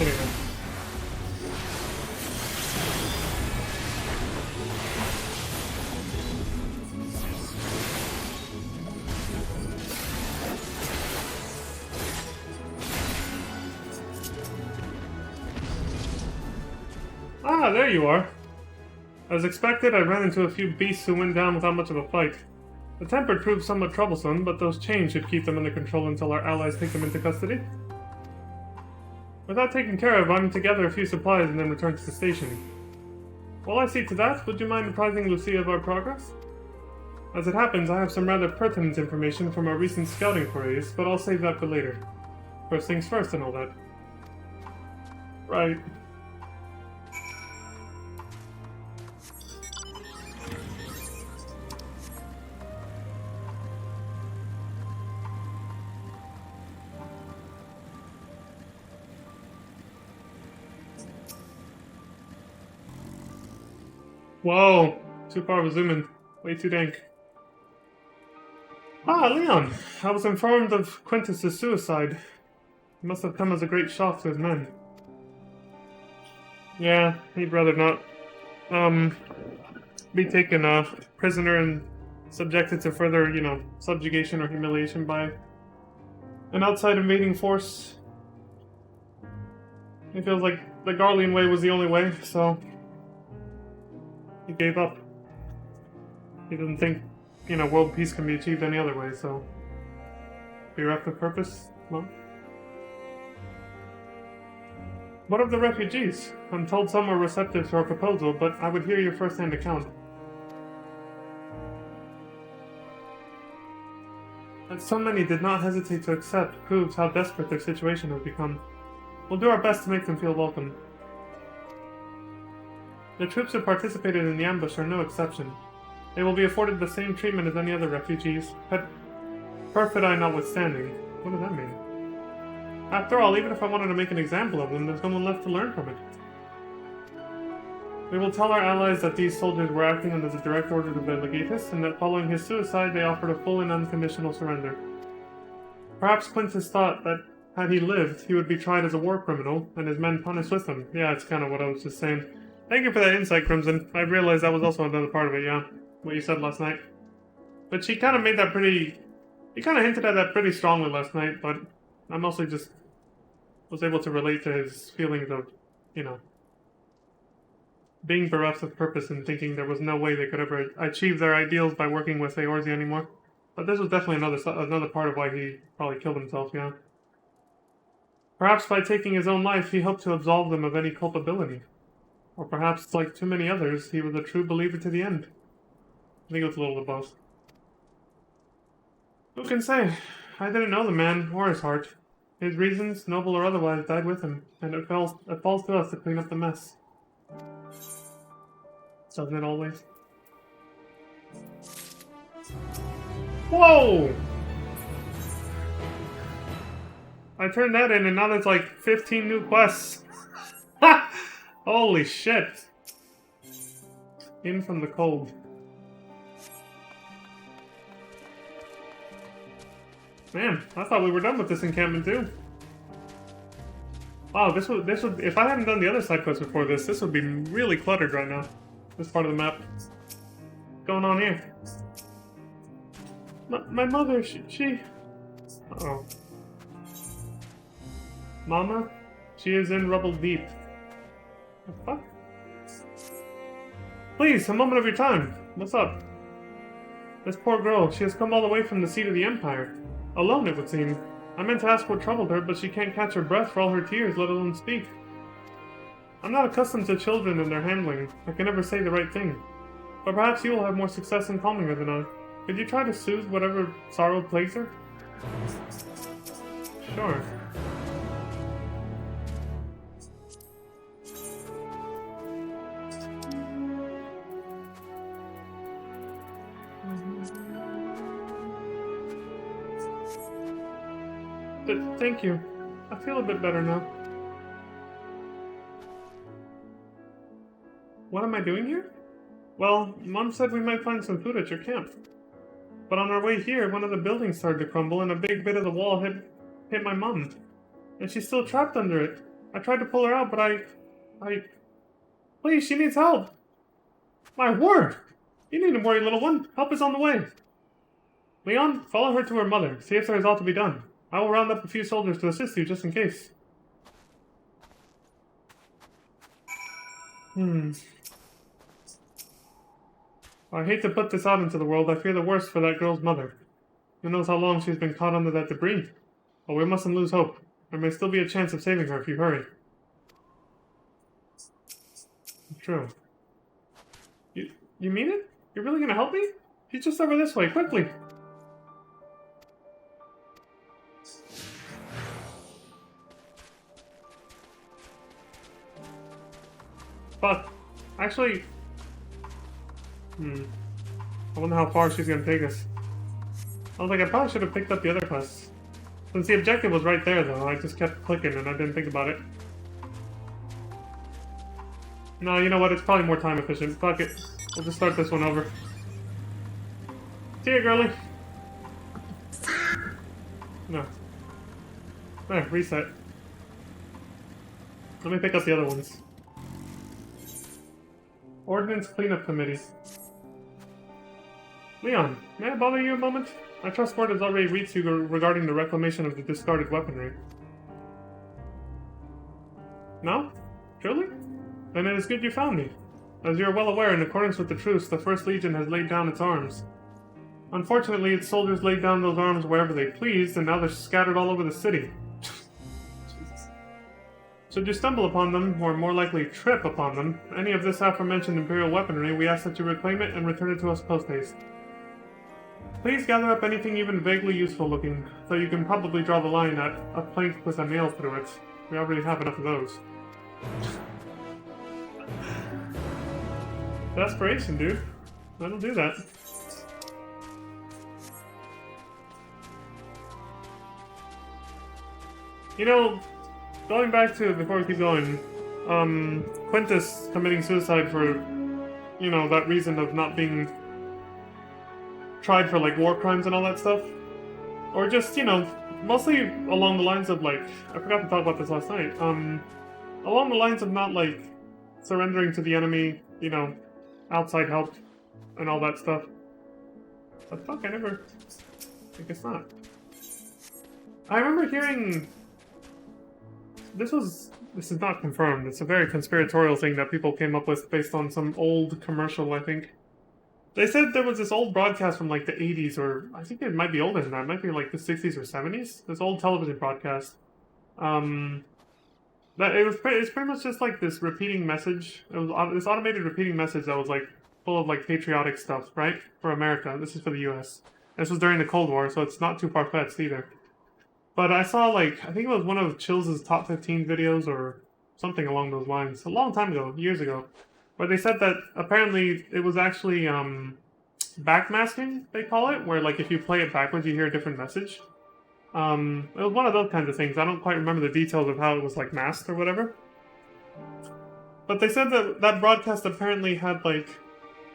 S1: Anyway. Ah, there you are. As expected, I ran into a few beasts who went down without much of a fight. The Tempered proved somewhat troublesome, but those chains should keep them under control until our allies take them into custody. With that taken care of, I'm to gather a few supplies and then return to the station. While I see to that, would you mind apprising Lucia of our progress? As it happens, I have some rather pertinent information from our recent scouting forays, but I'll save that for later. First things first and all that. Right. Whoa, too far of a zoom in. Way too dank. Ah, Leon! I was informed of Quintus's suicide. It must have come as a great shock to his men. Yeah, he'd rather not, be taken prisoner and subjected to further, subjugation or humiliation by an outside invading force. He feels like the Garlean way was the only way, so he gave up. He didn't think, world peace can be achieved any other way, so bereft of purpose? Well. What of the refugees? I'm told some were receptive to our proposal, but I would hear your first-hand account. That so many did not hesitate to accept proves how desperate their situation has become. We'll do our best to make them feel welcome. The troops who participated in the ambush are no exception. They will be afforded the same treatment as any other refugees, perfidy notwithstanding. What does that mean? After all, even if I wanted to make an example of them, there's no one left to learn from it. We will tell our allies that these soldiers were acting under the direct orders of their legatus, and that following his suicide they offered a full and unconditional surrender. Perhaps Quintus thought that, had he lived, he would be tried as a war criminal, and his men punished with him. Yeah, it's kind of what I was just saying. Thank you for that insight, Crimson. I realized that was also another part of it, yeah. What you said last night. But she kind of made that pretty... He kind of hinted at that pretty strongly last night, but I mostly just was able to relate to his feelings of, being bereft of purpose and thinking there was no way they could ever achieve their ideals by working with Eorzi anymore. But this was definitely another part of why he probably killed himself, yeah. Perhaps by taking his own life, he hoped to absolve them of any culpability. Or perhaps, like too many others, he was a true believer to the end. I think it was a little of both. Who can say? I didn't know the man or his heart. His reasons, noble or otherwise, died with him, and it falls to us to clean up the mess. Doesn't it always? Whoa! I turned that in and now there's like 15 new quests. Ha! Holy shit. In from the cold. Man, I thought we were done with this encampment too. Wow, this would if I hadn't done the other side quests before this would be really cluttered right now. This part of the map. What's going on here? My mother, she... Uh-oh. Mama? She is in rubble deep. The fuck? Please, a moment of your time. What's up? This poor girl, she has come all the way from the seat of the Empire. Alone, it would seem. I meant to ask what troubled her, but she can't catch her breath for all her tears, let alone speak. I'm not accustomed to children and their handling. I can never say the right thing. But perhaps you will have more success in calming her than I. Could you try to soothe whatever sorrow plagues her? Sure. Thank you. I feel a bit better now. What am I doing here? Well, Mom said we might find some food at your camp. But on our way here, one of the buildings started to crumble and a big bit of the wall hit my mom. And she's still trapped under it. I tried to pull her out, but Please, she needs help! My word! You needn't worry, little one. Help is on the way. Leon, follow her to her mother. See if there is aught to be done. I will round up a few soldiers to assist you, just in case. I hate to put this out into the world. I fear the worst for that girl's mother. Who knows how long she's been caught under that debris? But we mustn't lose hope. There may still be a chance of saving her if you hurry. True. You mean it? You're really gonna help me? She's just over this way, quickly! But, actually... I wonder how far she's gonna take us. I was like, I probably should have picked up the other quests. Since the objective was right there, though, I just kept clicking and I didn't think about it. No, you know what? It's probably more time efficient. Fuck it. We'll just start this one over. See ya, girlie. No. There, reset. Let me pick up the other ones. Ordnance Cleanup Committee. Leon, may I bother you a moment? I trust word has already reached you regarding the reclamation of the discarded weaponry. No? Truly? Then it is good you found me. As you are well aware, in accordance with the truce, the First Legion has laid down its arms. Unfortunately, its soldiers laid down those arms wherever they pleased, and now they're scattered all over the city. Should you stumble upon them, or more likely trip upon them, any of this aforementioned Imperial weaponry, we ask that you reclaim it and return it to us post-haste. Please gather up anything even vaguely useful looking, though you can probably draw the line at a plank with a nail through it. We already have enough of those. Desperation, dude. That'll do that. You know, going back to, before we keep going, Quintus committing suicide for, you know, that reason of not being tried for, like, war crimes and all that stuff. Or just, you know, mostly along the lines of, like, I forgot to talk about this last night, along the lines of not, like, surrendering to the enemy, you know, outside help, and all that stuff. But fuck, I guess not. I remember hearing... This is not confirmed. It's a very conspiratorial thing that people came up with based on some old commercial, I think. They said there was this old broadcast from, like, the 80s, or I think it might be older than that. It might be, like, the 60s or 70s. This old television broadcast. That it's pretty much just, like, this repeating message. It was this automated repeating message that was, like, full of, like, patriotic stuff, right? For America. This is for the US. This was during the Cold War, so it's not too far-fetched either. But I saw, like, I think it was one of Chills' top 15 videos or something along those lines, a long time ago, years ago, where they said that apparently it was actually backmasking, they call it, where, like, if you play it backwards, you hear a different message. It was one of those kinds of things. I don't quite remember the details of how it was, like, masked or whatever. But they said that that broadcast apparently had, like,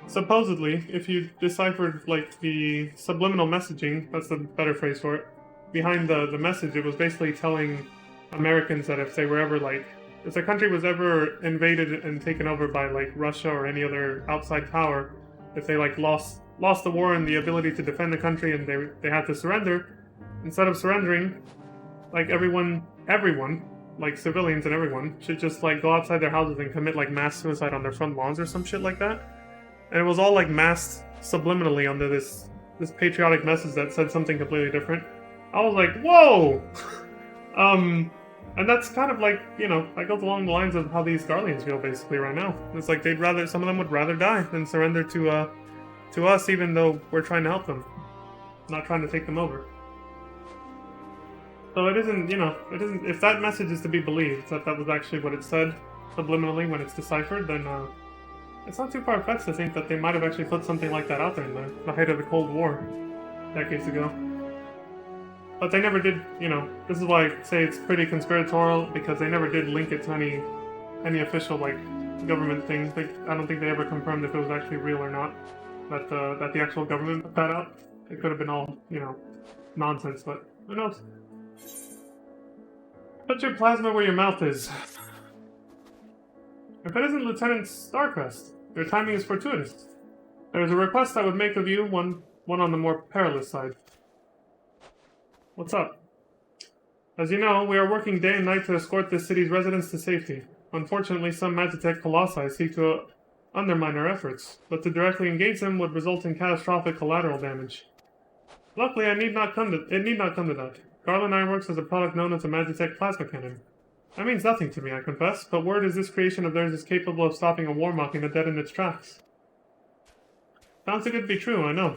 S1: supposedly, if you deciphered, like, the subliminal messaging, that's the better phrase for it, behind the message, it was basically telling Americans that if they were ever, like, if the country was ever invaded and taken over by, like, Russia or any other outside power, if they, like, lost the war and the ability to defend the country and they had to surrender, instead of surrendering, like, everyone, like, civilians and everyone, should just, like, go outside their houses and commit, like, mass suicide on their front lawns or some shit like that. And it was all, like, masked subliminally under this patriotic message that said something completely different. I was like, whoa! And that's kind of like, you know, that goes along the lines of how these Guardians feel basically right now. It's like some of them would rather die than surrender to us, even though we're trying to help them. Not trying to take them over. So it isn't, you know, if that message is to be believed, that was actually what it said subliminally when it's deciphered, then it's not too far-fetched to think that they might have actually put something like that out there in the height of the Cold War decades ago. But they never did, you know, this is why I say it's pretty conspiratorial, because they never did link it to any official, like, government thing. I don't think they ever confirmed if it was actually real or not. That the actual government put that out. It could have been all, you know, nonsense, but who knows? Put your plasma where your mouth is. If it isn't Lieutenant Starcrest, your timing is fortuitous. There is a request I would make of you, one on the more perilous side. What's up? As you know, we are working day and night to escort this city's residents to safety. Unfortunately, some Magitech colossi seek to undermine our efforts, but to directly engage them would result in catastrophic collateral damage. Luckily, it need not come to that. Garland Ironworks is a product known as a Magitech plasma cannon. That means nothing to me, I confess, but word is this creation of theirs is capable of stopping a war machina dead in its tracks. Sounds too good to be true, I know.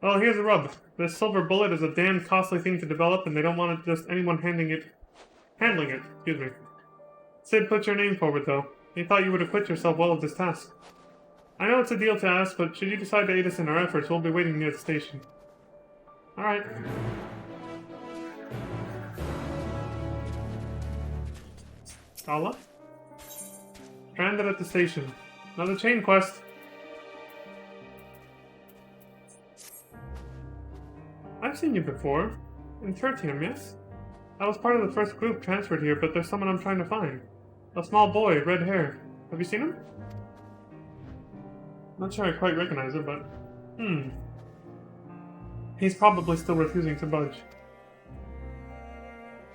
S1: Well, here's the rub. This silver bullet is a damn costly thing to develop, and they don't want just anyone handling it. Excuse me. Sid put your name forward, though. He thought you would acquit yourself well of this task. I know it's a deal to ask, but should you decide to aid us in our efforts, we'll be waiting near the station. Alright. Kala? Stranded at the station. Another chain quest. I've seen you before. In Tertium, yes? I was part of the first group transferred here, but there's someone I'm trying to find. A small boy, red hair. Have you seen him? Not sure I quite recognize it, but... He's probably still refusing to budge.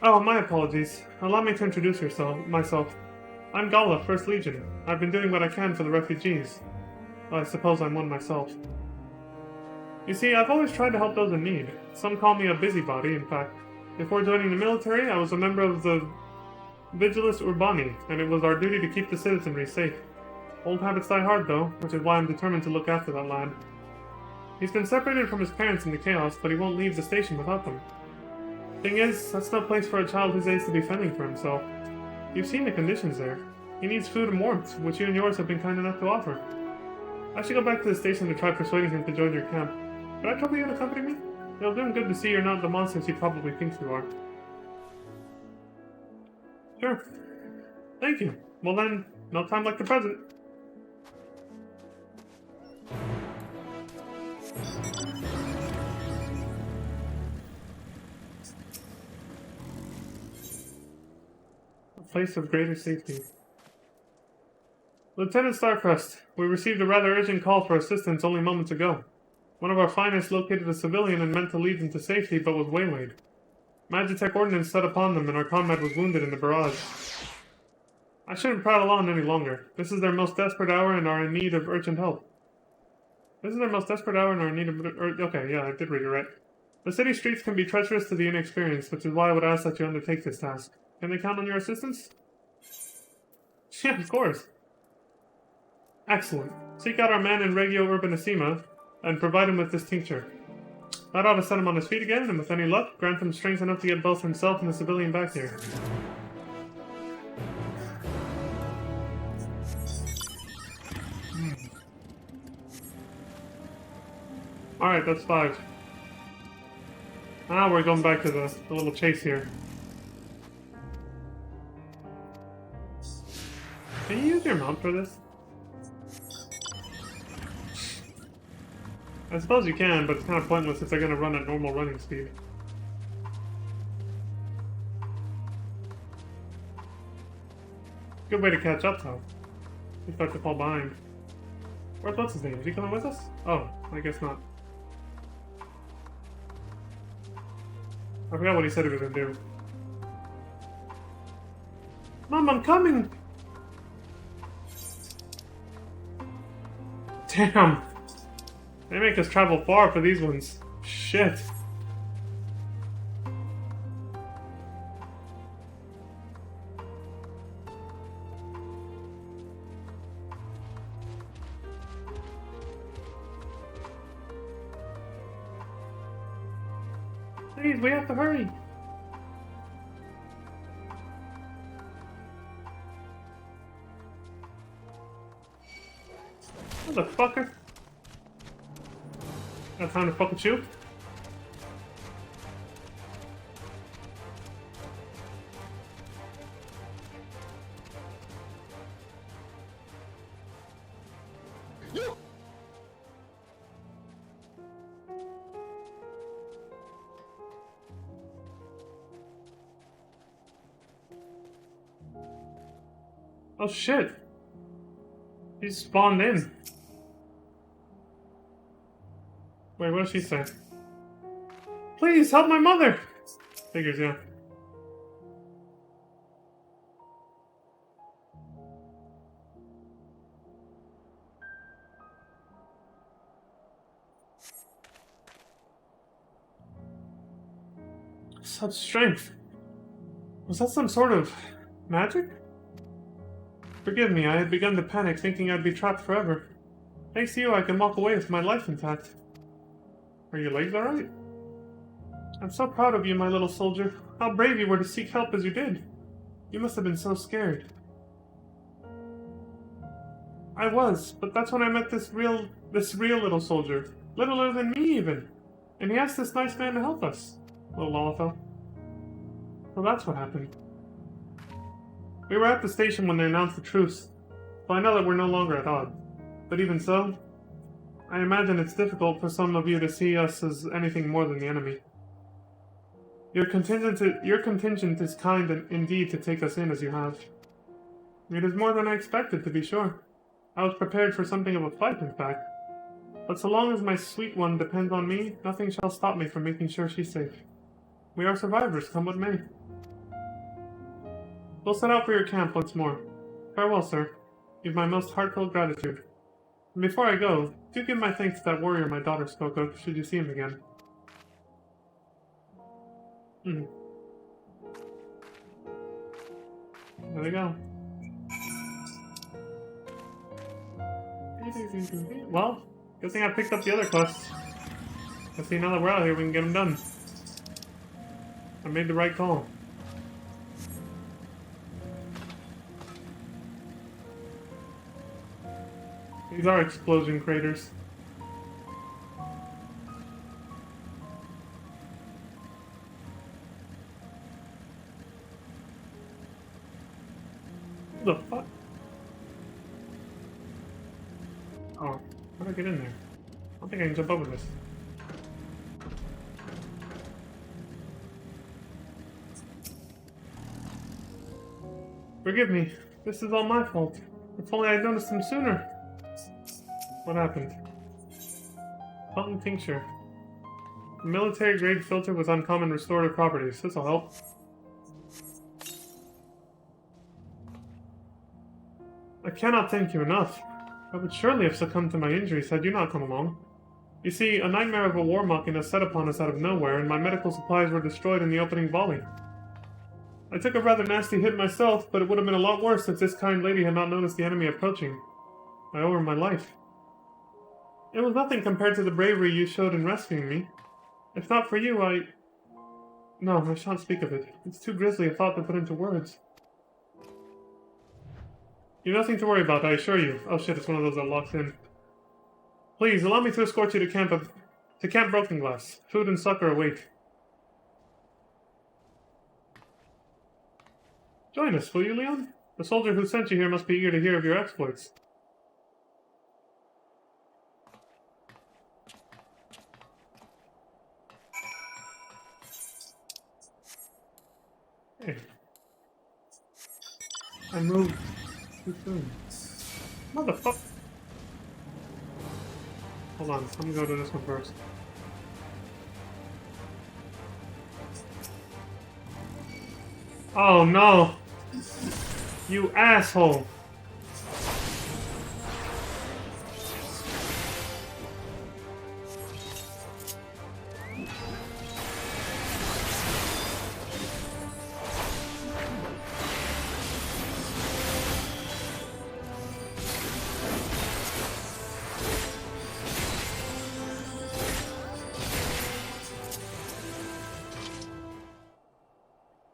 S1: Oh, my apologies. Allow me to introduce myself. I'm Gala, 1st Legion. I've been doing what I can for the refugees. Well, I suppose I'm one myself. You see, I've always tried to help those in need. Some call me a busybody, in fact. Before joining the military, I was a member of the Vigilis Urbani, and it was our duty to keep the citizenry safe. Old habits die hard, though, which is why I'm determined to look after that lad. He's been separated from his parents in the chaos, but he won't leave the station without them. Thing is, that's no place for a child his age to be fending for himself. You've seen the conditions there. He needs food and warmth, which you and yours have been kind enough to offer. I should go back to the station to try persuading him to join your camp. Could I trouble you to accompany me? It'll do him good to see you're not the monsters he probably thinks you are. Sure. Thank you. Well then, no time like the present. A place of greater safety. Lieutenant Starcrest, we received a rather urgent call for assistance only moments ago. One of our finest located a civilian and meant to lead them to safety, but was waylaid. Magitech ordnance set upon them, and our comrade was wounded in the barrage. I shouldn't prattle on any longer. This is their most desperate hour and are in need of urgent help. This is their most desperate hour and are in need of... okay, yeah, I did read it right. The city streets can be treacherous to the inexperienced, which is why I would ask that you undertake this task. Can they count on your assistance? Yeah, of course. Excellent. Seek out our man in Regio Urbanissima, and provide him with this tincture. That ought to set him on his feet again, and with any luck, grant him strength enough to get both himself and the civilian back here. Alright, that's 5. Now we're going back to the little chase here. Can you use your mount for this? I suppose you can, but it's kind of pointless if they're going to run at normal running speed. Good way to catch up, though. We start to fall behind. What's his name? Is he coming with us? Oh, I guess not. I forgot what he said he was going to do. Mom, I'm coming! Damn! They make us travel far for these ones. Shit. Please, we have to hurry. Motherfucker. Got time to fuck with you?
S2: You.
S1: Oh shit! He spawned in. Wait, what did she say? Please help my mother! Figures, yeah. Such strength. Was that some sort of magic? Forgive me, I had begun to panic, thinking I'd be trapped forever. Thanks to you, I can walk away with my life intact. Are your legs alright? I'm so proud of you, my little soldier. How brave you were to seek help as you did. You must have been so scared. I was, but that's when I met this real little soldier. Littler than me, even. And he asked this nice man to help us. Little Lollifel. So that's what happened. We were at the station when they announced the truce, so I know that we're no longer at odds. But even so, I imagine it's difficult for some of you to see us as anything more than the enemy. Your contingent is kind indeed to take us in as you have. It is more than I expected, to be sure. I was prepared for something of a fight, in fact. But so long as my sweet one depends on me, nothing shall stop me from making sure she's safe. We are survivors, come what may. We'll set out for your camp once more. Farewell, sir. You've my most heartfelt gratitude. And before I go, do give my thanks to that warrior my daughter spoke of, should you see him again. There we go. Well, good thing I picked up the other quests. Let's see, now that we're out here, we can get them done. I made the right call. These are explosion craters. What the fuck? Oh, how do I get in there? I don't think I can jump over this. Forgive me. This is all my fault. If only I'd noticed him sooner. What happened? Potent tincture. Military-grade filter with uncommon restorative properties. This'll help. I cannot thank you enough. I would surely have succumbed to my injuries had you not come along. You see, a nightmare of a war machina set upon us out of nowhere, and my medical supplies were destroyed in the opening volley. I took a rather nasty hit myself, but it would have been a lot worse if this kind lady had not noticed the enemy approaching. I owe her my life. It was nothing compared to the bravery you showed in rescuing me. If not for you, No, I shan't speak of it. It's too grisly a thought to put into words. You've nothing to worry about, I assure you. Oh shit, it's one of those that locks in. Please, allow me to escort you to Camp Broken Glass. Food and succor await. Join us, will you, Leon? The soldier who sent you here must be eager to hear of your exploits. Hey. I moved too soon. Motherfucker! Hold on, let me go to this one first. Oh no! You asshole!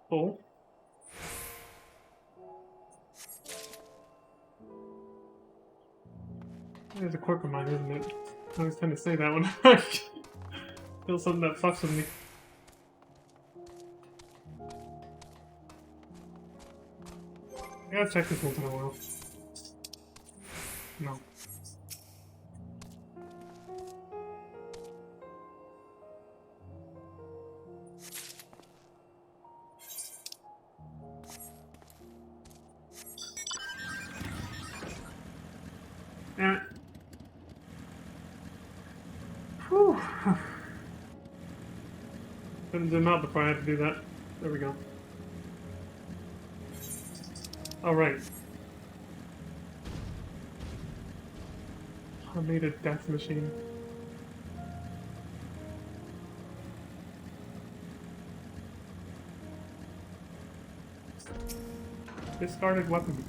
S1: Oh. There's a quirk of mine, isn't it? I always tend to say that when I feel something that fucks with me. I gotta check this once in a while. No. Damn it. Whew. Couldn't zoom out before I had to do that. There we go. Alright. I made a death machine. Discarded weapon.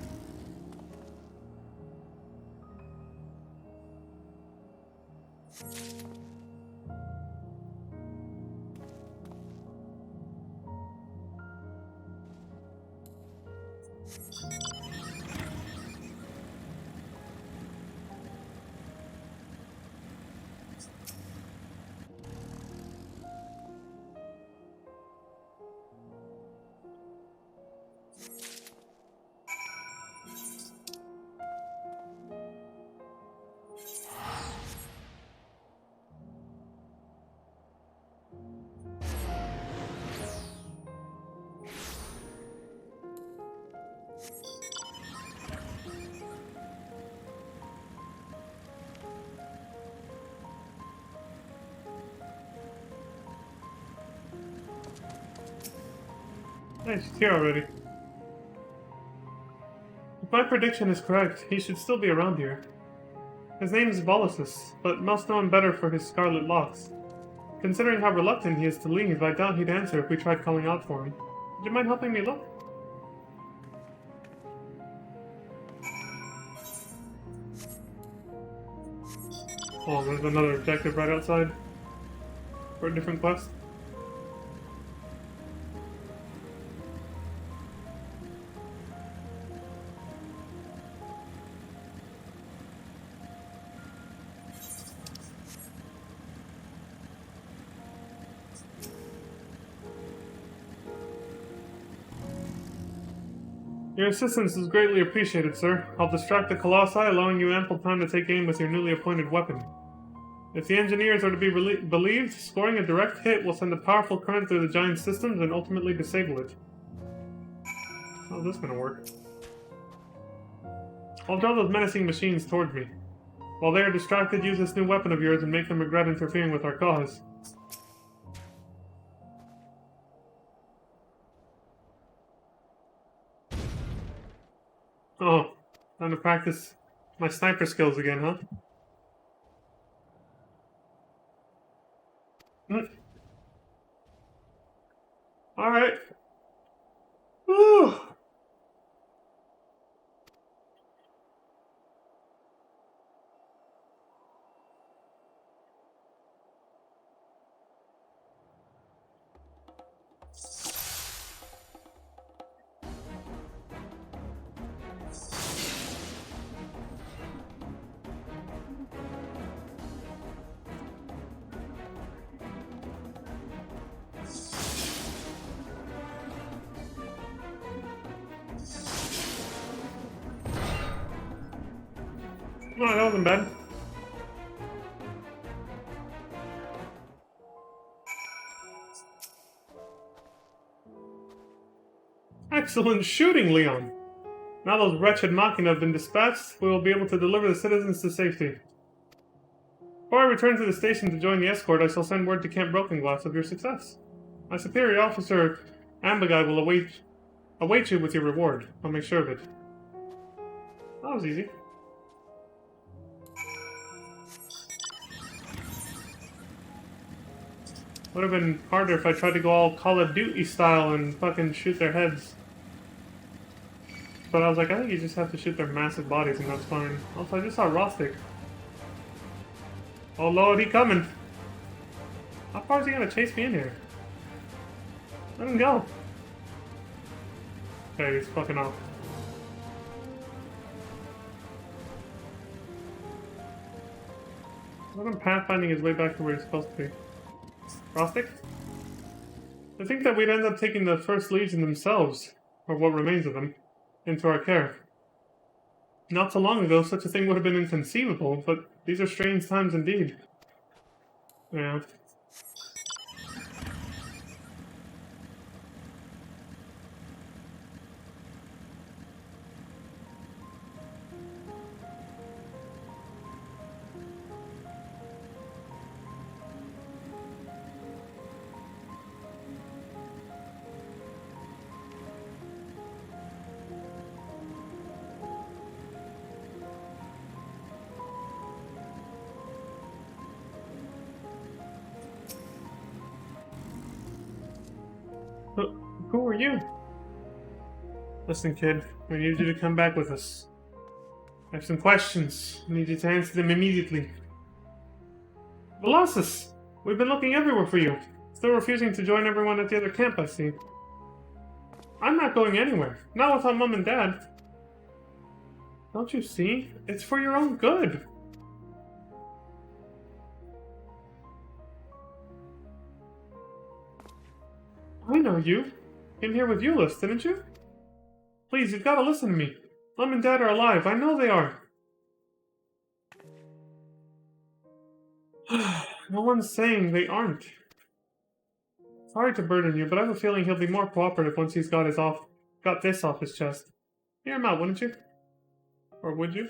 S1: Nice, he's here already. If my prediction is correct, he should still be around here. His name is Volusus, but most know him better for his scarlet locks. Considering how reluctant he is to leave, I doubt he'd answer if we tried calling out for him. Would you mind helping me look? Oh, there's another objective right outside. For a different quest. Your assistance is greatly appreciated, sir. I'll distract the Colossi, allowing you ample time to take aim with your newly appointed weapon. If the engineers are to be believed, scoring a direct hit will send a powerful current through the giant systems and ultimately disable it. How's this gonna work? I'll draw those menacing machines toward me. While they are distracted, use this new weapon of yours and make them regret interfering with our cause. Oh, time to practice my sniper skills again, huh? Alright. Woo! No, that wasn't bad. Excellent shooting, Leon! Now those wretched Machina have been dispatched, we will be able to deliver the citizens to safety. Before I return to the station to join the escort, I shall send word to Camp Broken Glass of your success. My superior officer, Ambagai, will await you with your reward. I'll make sure of it. That was easy. Would have been harder if I tried to go all Call of Duty style and fucking shoot their heads. But I was like, I think you just have to shoot their massive bodies and that's fine. Also, I just saw Rostic. Oh lord, he coming. How far is he gonna chase me in here? Let him go. Okay, he's fucking off. Let him pathfinding his way back to where he's supposed to be. Rostic? I think that we'd end up taking the First Legion themselves, or what remains of them, into our care. Not so long ago, such a thing would have been inconceivable, but these are strange times indeed. Yeah. Who are you? Listen, kid, we need you to come back with us. I have some questions. I need you to answer them immediately. Velocus! We've been looking everywhere for you. Still refusing to join everyone at the other camp, I see. I'm not going anywhere. Not without Mom and Dad. Don't you see? It's for your own good. I know you. Came here with Euless, didn't you? Please, you've got to listen to me. Mom and Dad are alive. I know they are. No one's saying they aren't. Sorry to burden you, but I have a feeling he'll be more cooperative once he's got this off his chest. Hear him out, wouldn't you? Or would you?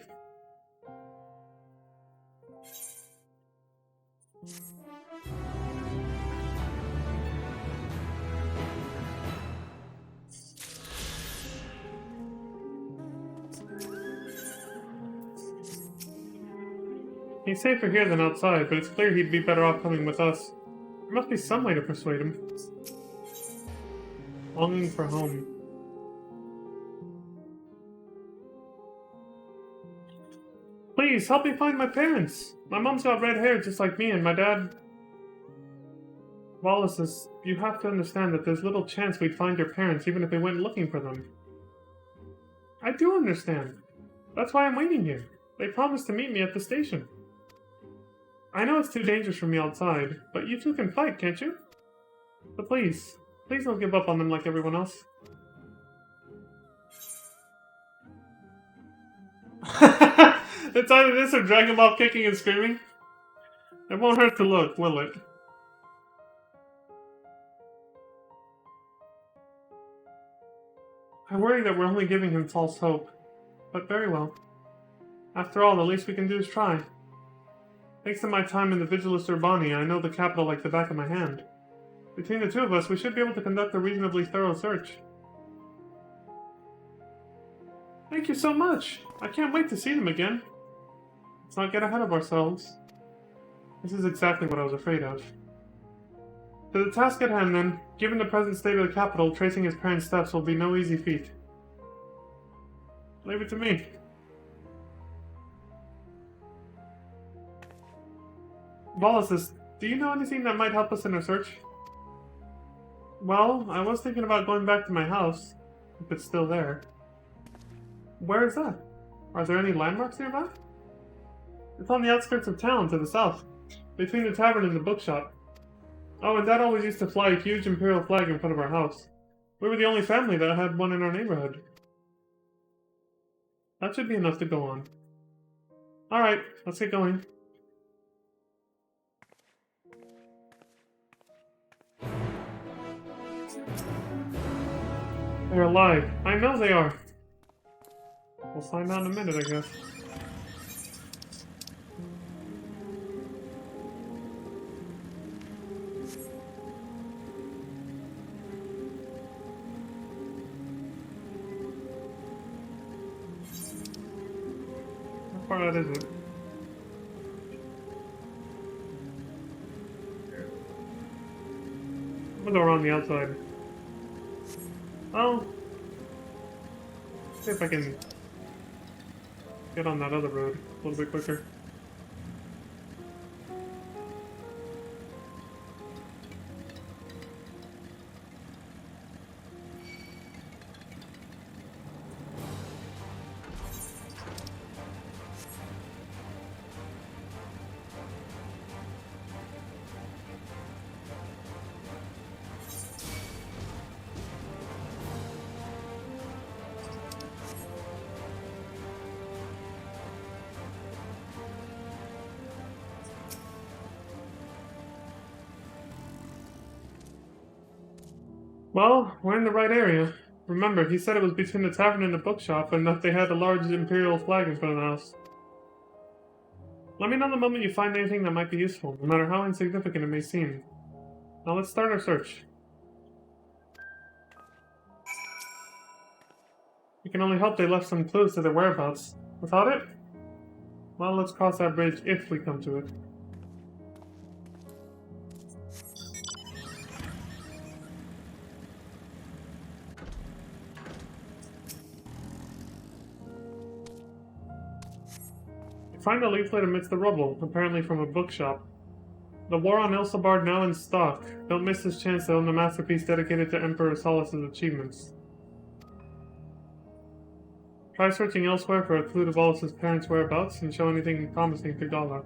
S1: He's safer here than outside, but it's clear he'd be better off coming with us. There must be some way to persuade him. Longing for home. Please, help me find my parents! My mom's got red hair just like me, and my dad... Wallace says, you have to understand that there's little chance we'd find your parents even if we went looking for them. I do understand. That's why I'm waiting here. They promised to meet me at the station. I know it's too dangerous for me outside, but you two can fight, can't you? But please don't give up on them like everyone else. It's either this or Dragon Ball kicking and screaming. It won't hurt to look, will it? I worry that we're only giving him false hope. But very well. After all, the least we can do is try. Thanks to my time in the Vigilus Urbani, I know the capital like the back of my hand. Between the two of us, we should be able to conduct a reasonably thorough search. Thank you so much! I can't wait to see them again. Let's not get ahead of ourselves. This is exactly what I was afraid of. To the task at hand, then. Given the present state of the capital, tracing his parents' steps will be no easy feat. Leave it to me. Wallace, do you know anything that might help us in our search? Well, I was thinking about going back to my house, if it's still there. Where is that? Are there any landmarks nearby? It's on the outskirts of town, to the south, between the tavern and the bookshop. Oh, and Dad always used to fly a huge imperial flag in front of our house. We were the only family that had one in our neighborhood. That should be enough to go on. Alright, let's get going. They're alive. I know they are. We'll find out in a minute, I guess. How far out is it? I'm gonna go around the outside. Oh. See if I can get on that other road a little bit quicker. Well, we're in the right area. Remember, he said it was between the tavern and the bookshop, and that they had a large imperial flag in front of the house. Let me know the moment you find anything that might be useful, no matter how insignificant it may seem. Now let's start our search. We can only hope they left some clues to their whereabouts. Without it? Well, let's cross that bridge if we come to it. find a leaflet amidst the rubble, apparently from a bookshop. The War on Ilsabard now in stock. Don't miss this chance to own the masterpiece dedicated to Emperor Solus's achievements. Try searching elsewhere for a clue to Wallace's parents' whereabouts and show anything promising to Gala.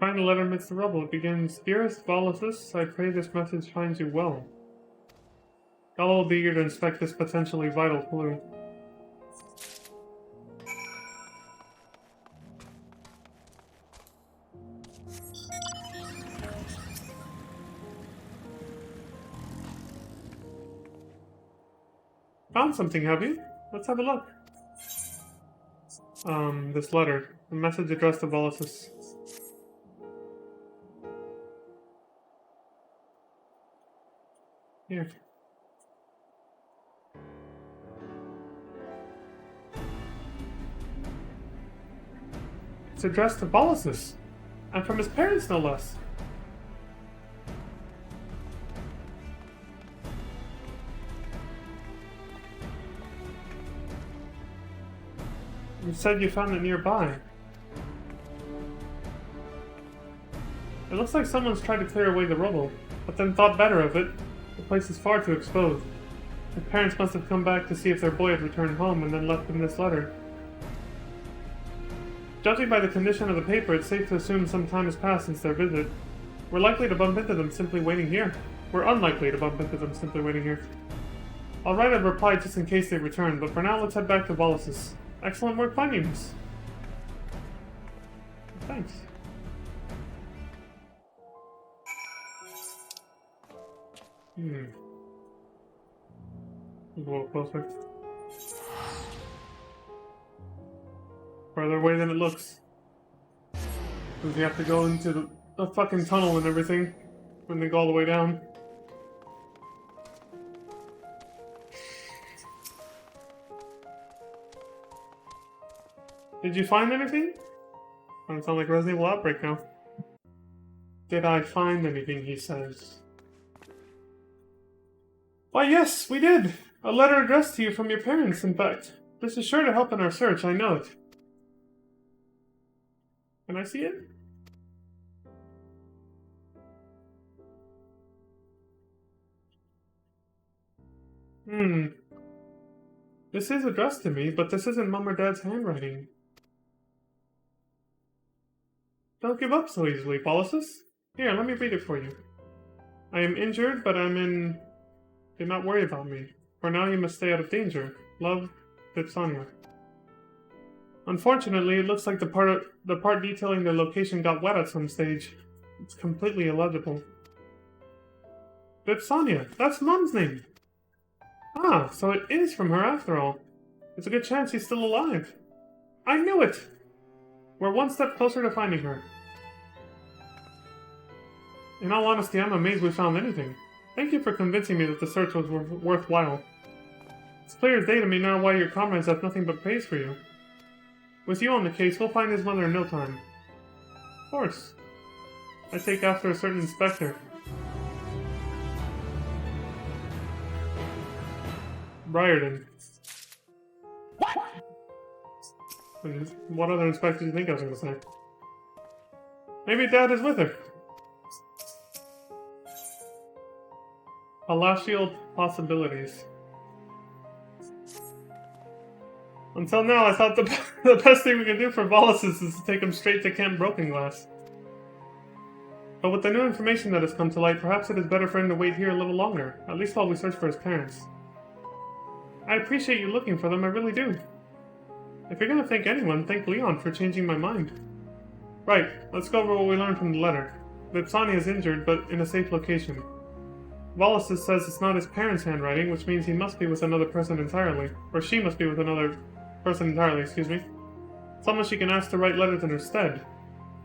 S1: Find the letter amidst the rubble. It begins, Dearest Wallace, I pray this message finds you well. Gala will be eager to inspect this potentially vital clue. Found something, have you? Let's have a look. This letter. A message addressed to Wallace's. Here. It's addressed to Wallace's. And from his parents, no less. You said you found it nearby. It looks like someone's tried to clear away the rubble, but then thought better of it. The place is far too exposed. His parents must have come back to see if their boy had returned home and then left him this letter. Judging by the condition of the paper, it's safe to assume some time has passed since their visit. We're likely to bump into them simply waiting here. We're unlikely to bump into them simply waiting here. I'll write a reply just in case they return, but for now let's head back to Wallace's. Excellent work finding us. Thanks. A little closer. Farther away than it looks. Because you have to go into the fucking tunnel and everything when they go all the way down. Did you find anything? Doesn't sound like a Resident Evil Outbreak now. Did I find anything, he says. Why, yes, we did! A letter addressed to you from your parents, in fact. This is sure to help in our search, I know it. Can I see it? This is addressed to me, but this isn't Mom or Dad's handwriting. Don't give up so easily, Wallace. Here, let me read it for you. I am injured, but I'm in... Do not worry about me. For now you must stay out of danger. Love, Vipsania. Unfortunately, it looks like the part detailing the location got wet at some stage. It's completely illegible. Vipsania! That's Mom's name! Ah, so it is from her after all. It's a good chance she's still alive. I knew it! We're one step closer to finding her. In all honesty, I'm amazed we found anything. Thank you for convincing me that the search was worthwhile. It's clear as day to me now why your comrades have nothing but praise for you. With you on the case, we'll find his mother in no time. Of course. I take after a certain inspector. Briarden. What other inspector do you think I was going to say? Maybe Dad is with her. Palatial possibilities. Until now, I thought the best thing we could do for Wallace is to take him straight to Camp Broken Glass. But with the new information that has come to light, perhaps it is better for him to wait here a little longer, at least while we search for his parents. I appreciate you looking for them, I really do. If you're gonna thank anyone, thank Leon for changing my mind. Right, let's go over what we learned from the letter. Vipsania is injured, but in a safe location. Wallace says it's not his parents' handwriting, which means he must be with another person entirely. Or she must be with another person entirely, excuse me. Someone she can ask to write letters in her stead.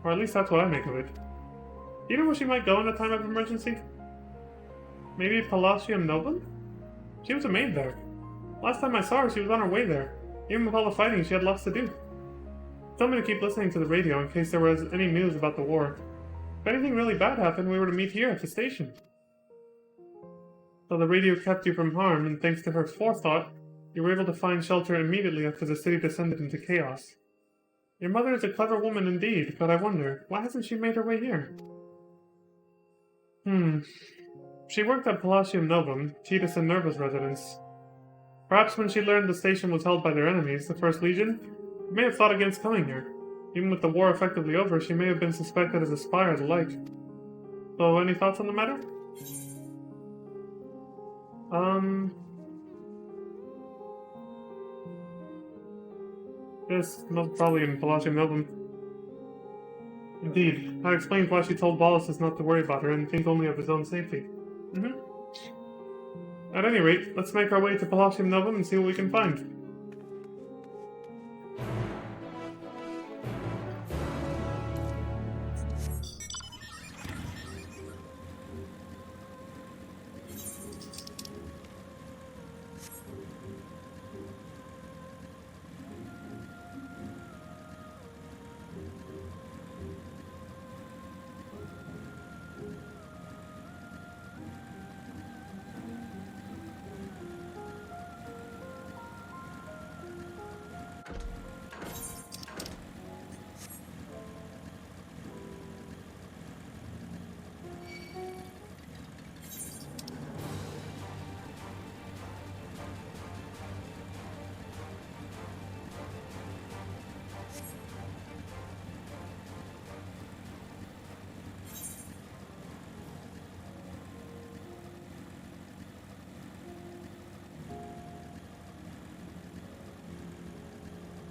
S1: Or at least that's what I make of it. Do you know where she might go in a time of emergency? Maybe Palatium Novum? She was a maid there. Last time I saw her, she was on her way there. Even with all the fighting, she had lots to do. Told me to keep listening to the radio in case there was any news about the war. If anything really bad happened, we were to meet here at the station. So the radio kept you from harm, and thanks to her forethought, you were able to find shelter immediately after the city descended into chaos. Your mother is a clever woman indeed, but I wonder, why hasn't she made her way here? She worked at Palatium Novum, Titus and Nerva's residence. Perhaps when she learned the station was held by their enemies, the First Legion, she may have thought against coming here. Even with the war effectively over, she may have been suspected as a spy or the like. So, any thoughts on the matter? Yes, most probably in Palatium Novum. Indeed, that explains why she told Wallace not to worry about her and think only of his own safety. At any rate, let's make our way to Palatium Novum and see what we can find.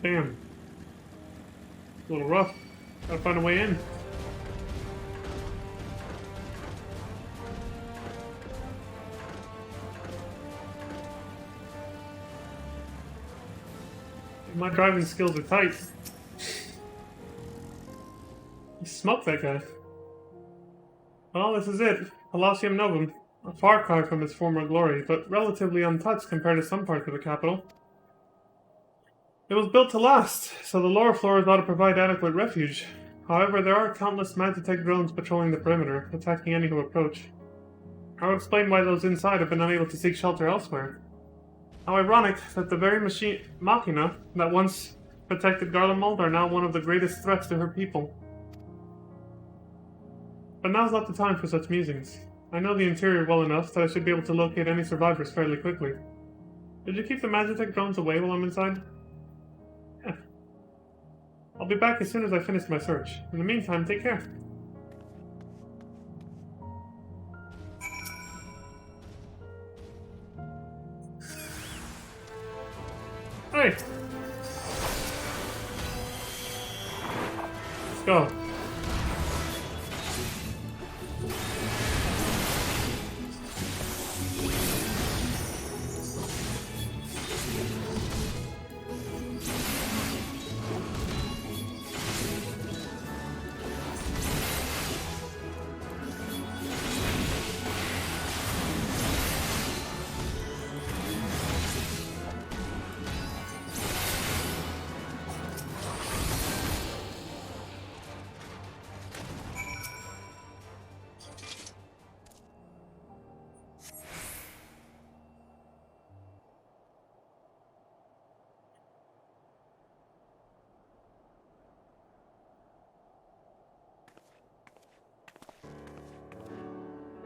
S1: Damn. A little rough. Gotta find a way in. My driving skills are tight. You smoked that guy. Well, this is it. Palatium Novum. A far cry from its former glory, but relatively untouched compared to some parts of the capital. It was built to last, so the lower floors ought to provide adequate refuge. However, there are countless Magitech drones patrolling the perimeter, attacking any who approach. I'll explain why those inside have been unable to seek shelter elsewhere. How ironic that the very machina that once protected Garlemald are now one of the greatest threats to her people. But now's not the time for such musings. I know the interior well enough that I should be able to locate any survivors fairly quickly. Did you keep the Magitech drones away while I'm inside? Yeah. I'll be back as soon as I finish my search. In the meantime, take care. Hey! Let's go.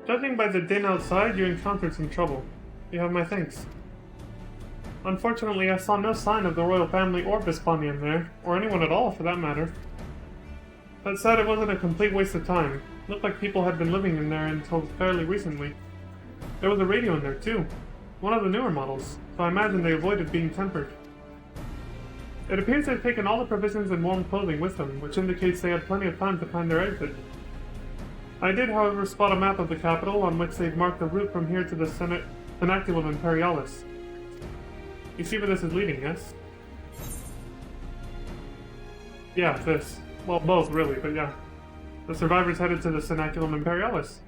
S1: Judging by the din outside, you encountered some trouble. You have my thanks. Unfortunately, I saw no sign of the royal family or Vespanian there, or anyone at all for that matter. That said, it wasn't a complete waste of time. It looked like people had been living in there until fairly recently. There was a radio in there too. One of the newer models, so I imagine they avoided being tempered. It appears they've taken all the provisions and warm clothing with them, which indicates they had plenty of time to find their exit. I did, however, spot a map of the capital on which they've marked the route from here to the Cenaculum Imperialis. You see where this is leading, yes? Yeah, this. Well, both, really, but yeah. The survivors headed to the Cenaculum Imperialis.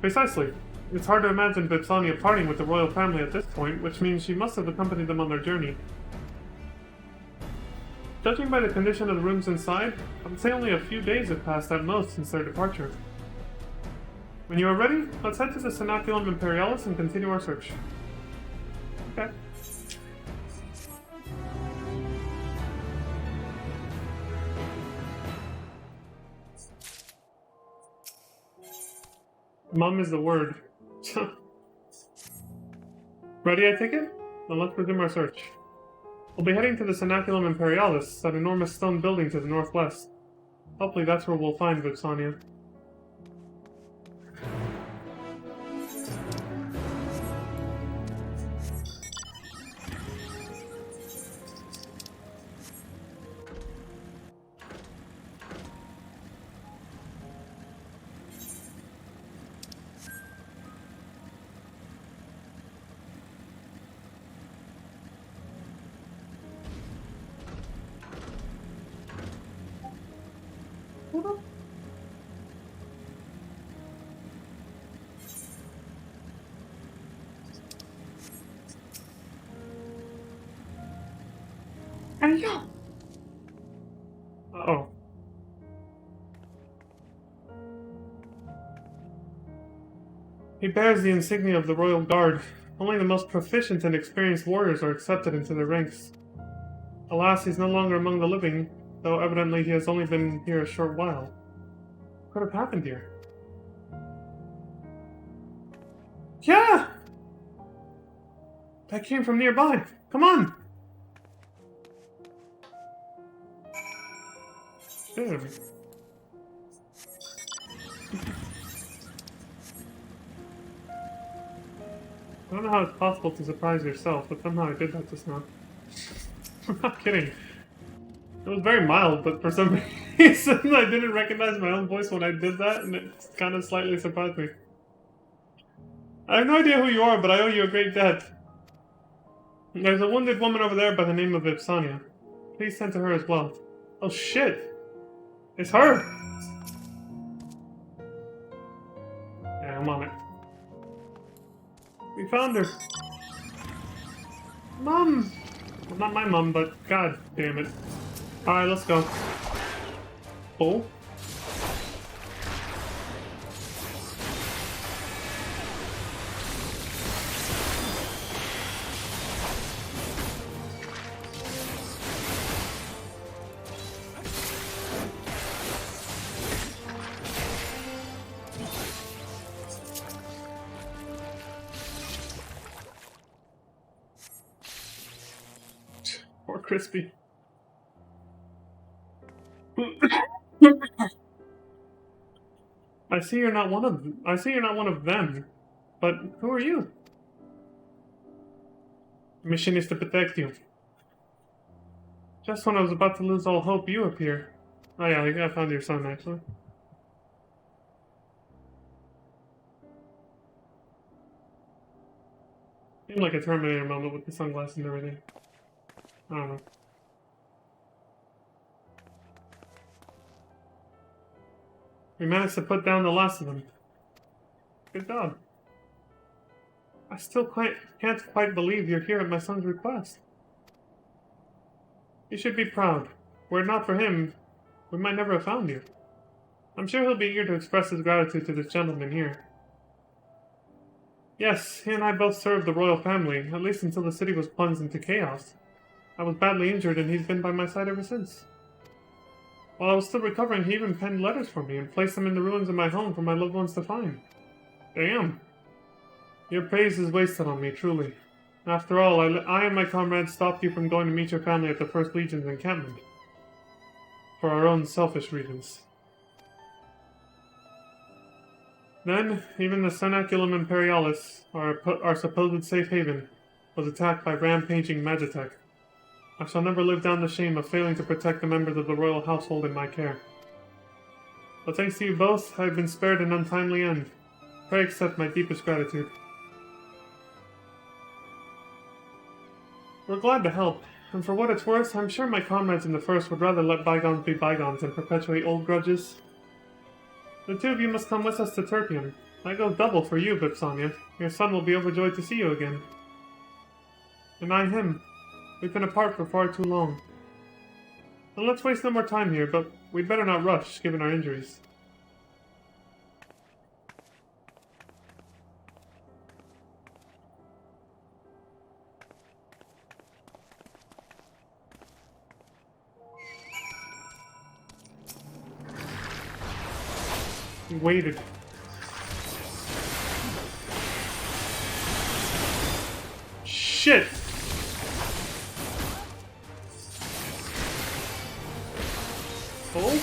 S1: Precisely. It's hard to imagine Vipsania parting with the royal family at this point, which means she must have accompanied them on their journey. Judging by the condition of the rooms inside, I would say only a few days have passed at most since their departure. When you are ready, let's head to the Cenaculum Imperialis and continue our search. Okay. Mum is the word. Ready, I take it? Then let's resume our search. We'll be heading to the Cenaculum Imperialis, that enormous stone building to the northwest. Hopefully that's where we'll find Vipsania. Hey, yo! Uh-oh. He bears the insignia of the Royal Guard. Only the most proficient and experienced warriors are accepted into their ranks. Alas, he's no longer among the living, though evidently he has only been here a short while. What could have happened here? Yeah! That came from nearby. Come on! Damn. I don't know how it's possible to surprise yourself, but somehow I did that just now. I'm not kidding. It was very mild, but for some reason I didn't recognize my own voice when I did that, and it kind of slightly surprised me. I have no idea who you are, but I owe you a great debt. There's a wounded woman over there by the name of Vipsania. Please send to her as well. Oh shit! It's her! Yeah, I'm on it. We found her. Mom! Well, not my mom, but god damn it. Alright, let's go. Oh? Poor Crispy. I see you're not one of them. But who are you? The mission is to protect you. Just when I was about to lose all hope, you appear. Oh yeah, I found your son actually. Seemed like a Terminator moment with the sunglasses and everything. I don't know. We managed to put down the last of them. Good job. I still can't quite believe you're here at my son's request. You should be proud. Were it not for him, we might never have found you. I'm sure he'll be eager to express his gratitude to this gentleman here. Yes, he and I both served the royal family, at least until the city was plunged into chaos. I was badly injured and he's been by my side ever since. While I was still recovering, he even penned letters for me and placed them in the ruins of my home for my loved ones to find. Damn. Your praise is wasted on me, truly. After all, I and my comrades stopped you from going to meet your family at the 1st Legion's encampment. For our own selfish reasons. Then, even the Cenaculum Imperialis, our supposed safe haven, was attacked by rampaging Magitech. I shall never live down the shame of failing to protect the members of the royal household in my care. But thanks to you both, I have been spared an untimely end. Pray accept my deepest gratitude. We're glad to help, and for what it's worth, I'm sure my comrades in the 1st would rather let bygones be bygones than perpetuate old grudges. The two of you must come with us to Terpium. I go double for you, Vipsania. Your son will be overjoyed to see you again. And I him. We've been apart for far too long. And let's waste no more time here, but we'd better not rush, given our injuries. We waited. Shit! Oh?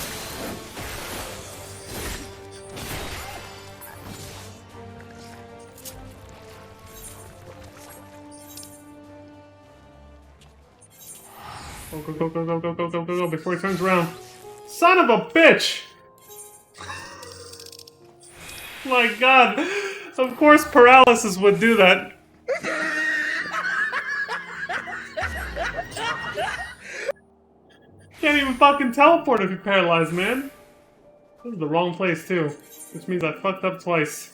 S1: Go, go, go, go, go, go, go, go, go, go, before he turns around. Son of a bitch! My god! Of course paralysis would do that. Can't even fucking teleport if you're paralyzed, man. This is the wrong place, too. Which means I fucked up twice.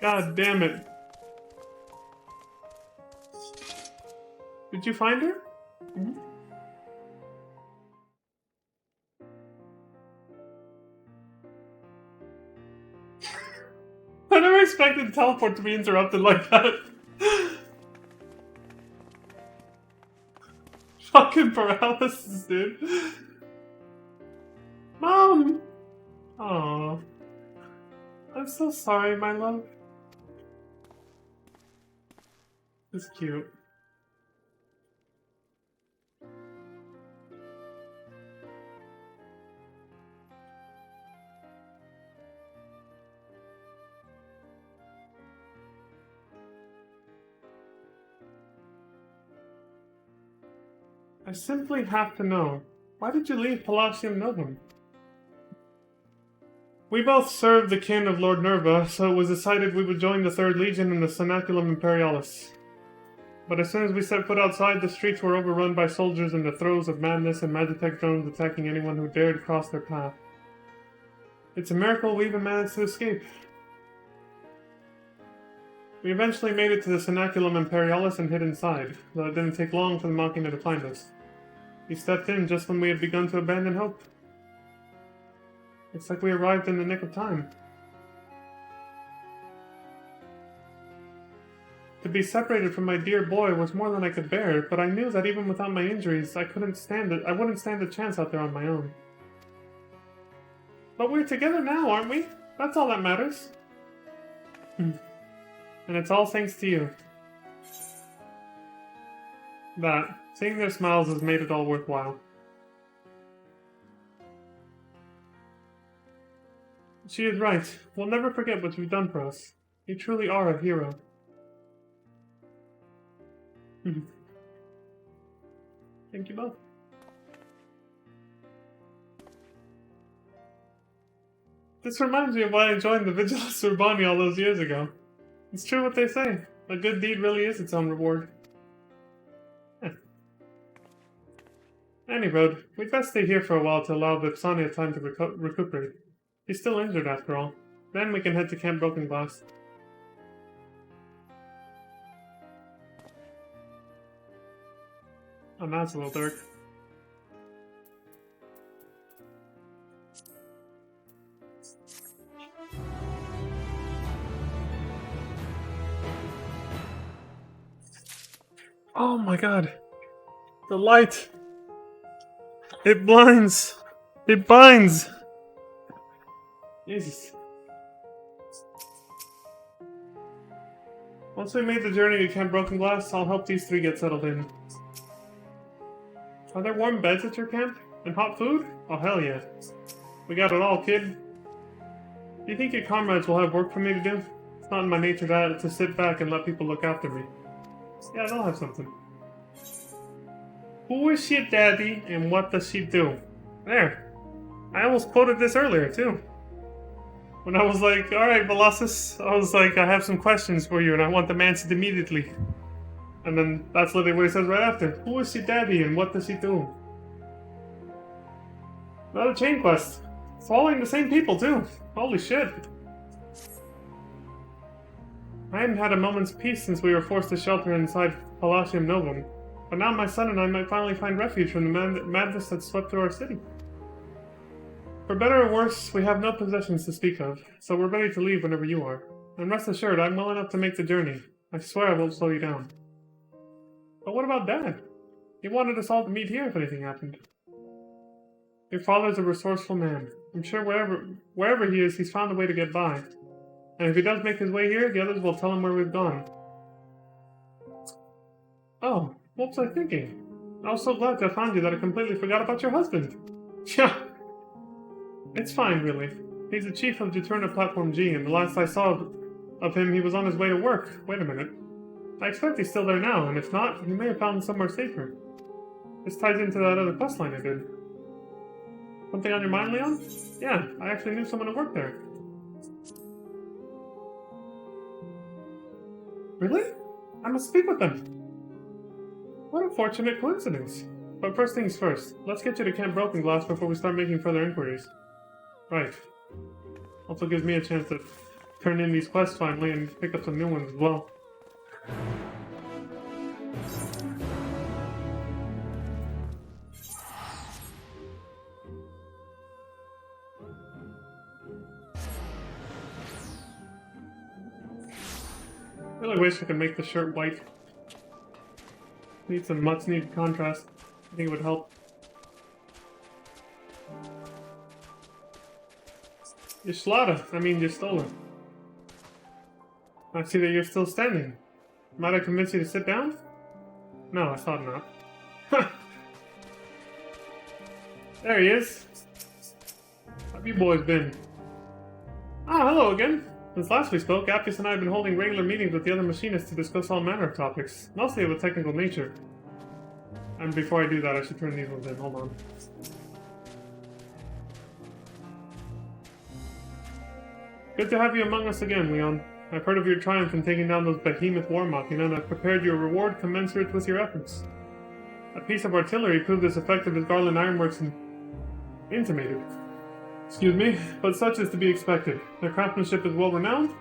S1: God damn it. Did you find her? Mm-hmm. I never expected teleport to be interrupted like that. Fucking paralysis, dude. Mom! Aww. I'm so sorry, my love. It's cute. I simply have to know. Why did you leave Palatium Novum? We both served the kin of Lord Nerva, so it was decided we would join the 3rd Legion in the Cenaculum Imperialis. But as soon as we set foot outside, the streets were overrun by soldiers in the throes of madness and Magitech drones attacking anyone who dared cross their path. It's a miracle we even managed to escape. We eventually made it to the Cenaculum Imperialis and hid inside, though it didn't take long for the Machina to find us. He stepped in just when we had begun to abandon hope. It's like we arrived in the nick of time. To be separated from my dear boy was more than I could bear, but I knew that even without my injuries, I wouldn't stand a chance out there on my own. But we're together now, aren't we? That's all that matters. And it's all thanks to you. Seeing their smiles has made it all worthwhile. She is right. We'll never forget what you've done for us. You truly are a hero. Thank you both. This reminds me of why I joined the Vigilus Urbani all those years ago. It's true what they say. A good deed really is its own reward. Anyway, we'd best stay here for a while to allow Vipsania time to recuperate. He's still injured after all. Then we can head to Camp Broken Glass. Oh, now it's a little dark. Oh my god. The light! It blinds! It binds! Jesus. Once we made the journey to Camp Broken Glass, I'll help these 3 get settled in. Are there warm beds at your camp? And hot food? Oh hell yeah. We got it all, kid. Do you think your comrades will have work for me to do? It's not in my nature to sit back and let people look after me. Yeah, they'll have something. Who is she, Daddy, and what does she do? There. I almost quoted this earlier, too. When I was like, alright, Velocus, I was like, I have some questions for you and I want them answered immediately. And then that's literally what he says right after. Who is she, Daddy, and what does she do? Another chain quest. Following the same people, too. Holy shit. I hadn't had a moment's peace since we were forced to shelter inside Palatium Novum. But now my son and I might finally find refuge from the madness that swept through our city. For better or worse, we have no possessions to speak of, so we're ready to leave whenever you are. And rest assured, I'm well enough to make the journey. I swear I won't slow you down. But what about Dad? He wanted us all to meet here if anything happened. Your father's a resourceful man. I'm sure wherever he is, he's found a way to get by. And if he does make his way here, the others will tell him where we've gone. Oh, what was I thinking? I was so glad to have found you that I completely forgot about your husband. Yeah, it's fine, really. He's the chief of Juturna Platform G, and the last I saw of him, he was on his way to work. Wait a minute. I expect he's still there now, and if not, he may have found somewhere safer. This ties into that other questline I did. Something on your mind, Leon? Yeah, I actually knew someone who worked there. Really? I must speak with them. What a fortunate coincidence. But first things first, let's get you to Camp Broken Glass before we start making further inquiries. Right. Also gives me a chance to turn in these quests finally and pick up some new ones as well. I really wish I could make the shirt white. Need some much-needed contrast. I think it would help. You stole it. I see that you're still standing. Might I convince you to sit down? No, I thought not. There he is. How have you boys been? Ah, hello again. Since last we spoke, Appius and I have been holding regular meetings with the other machinists to discuss all manner of topics, mostly of a technical nature. And before I do that, I should turn these ones in. Hold on. Good to have you among us again, Leon. I've heard of your triumph in taking down those behemoth war machina, and I've prepared you a reward commensurate with your efforts. A piece of artillery proved as effective as Garland Ironworks intimated. Excuse me, but such is to be expected. Their craftsmanship is well renowned,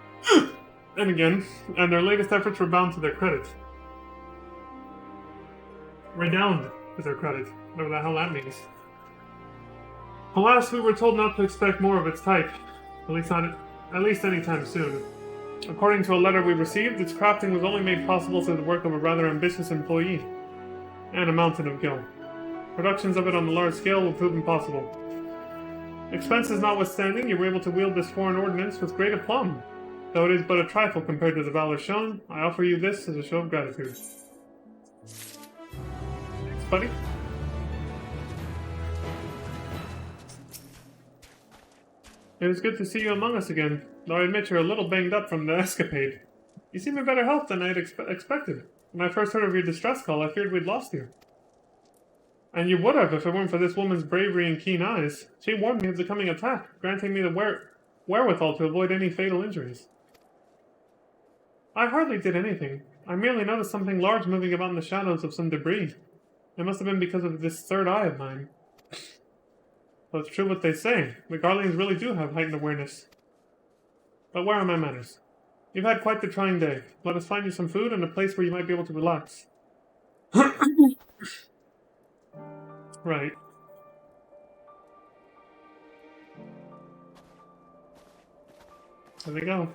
S1: and their latest efforts were bound to their credit. Renowned to their credit, whatever the hell that means. Alas, we were told not to expect more of its type, at least anytime soon. According to a letter we received, its crafting was only made possible through the work of a rather ambitious employee, and a mountain of gil. Productions of it on a large scale will prove impossible. Expenses notwithstanding, you were able to wield this foreign ordnance with great aplomb. Though it is but a trifle compared to the valor shown, I offer you this as a show of gratitude. Thanks, buddy. It was good to see you among us again, though I admit you're a little banged up from the escapade. You seem in better health than I had expected. When I first heard of your distress call, I feared we'd lost you. And you would have if it weren't for this woman's bravery and keen eyes. She warned me of the coming attack, granting me the wherewithal to avoid any fatal injuries. I hardly did anything. I merely noticed something large moving about in the shadows of some debris. It must have been because of this third eye of mine. But it's true what they say. The Garleans really do have heightened awareness. But where are my manners? You've had quite the trying day. Let us find you some food and a place where you might be able to relax. Right. There they go.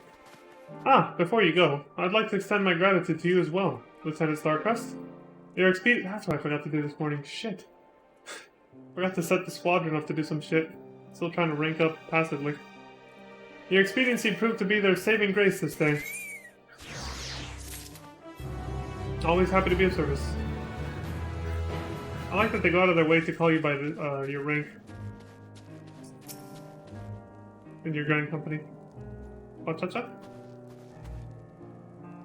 S1: Ah, before you go, I'd like to extend my gratitude to you as well, Lieutenant Starcrest. That's what I forgot to do this morning. Shit. Forgot to set the squadron up to do some shit. Still trying to rank up passively. Your expediency proved to be their saving grace this day. Always happy to be of service. I like that they go out of their way to call you by your rank in your grand company. Cha-cha?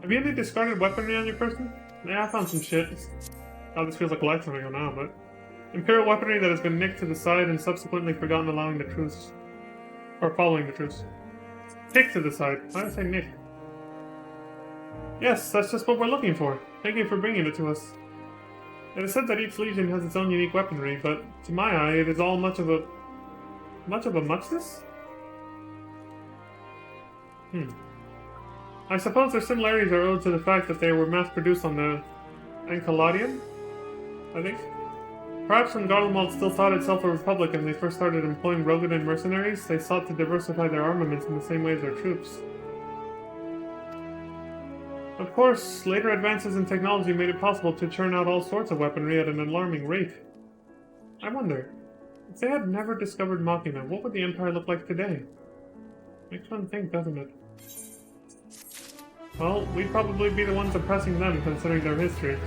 S1: Have you any discarded weaponry on your person? Yeah, I found some shit. God, this feels like a lifetime ago now, but... Imperial weaponry that has been nicked to the side and subsequently forgotten following the truce. Kicked to the side. Why did I say nick? Yes, that's just what we're looking for. Thank you for bringing it to us. It is said that each legion has its own unique weaponry, but to my eye, it is all much of Much of a muchness? I suppose their similarities are owed to the fact that they were mass-produced on the Enceladion, I think. Perhaps when Garlemald still thought itself a republic and they first started employing Rogadan mercenaries, they sought to diversify their armaments in the same way as their troops. Of course, later advances in technology made it possible to churn out all sorts of weaponry at an alarming rate. I wonder, if they had never discovered Machina, what would the Empire look like today? Makes one think, doesn't it? Well, we'd probably be the ones oppressing them, considering their history.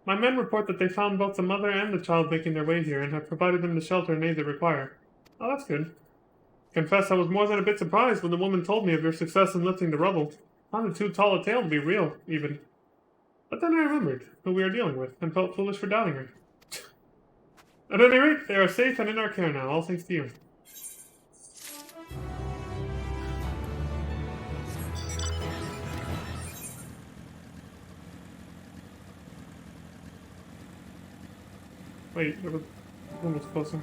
S1: My men report that they found both the mother and the child making their way here, and have provided them the shelter and aid they require. Oh, that's good. Confess I was more than a bit surprised when the woman told me of your success in lifting the rubble. Sounded too tall a tale to be real, even. But then I remembered who we are dealing with, and felt foolish for doubting her. At any rate, they are safe and in our care now, all thanks to you. Wait, there was almost closer.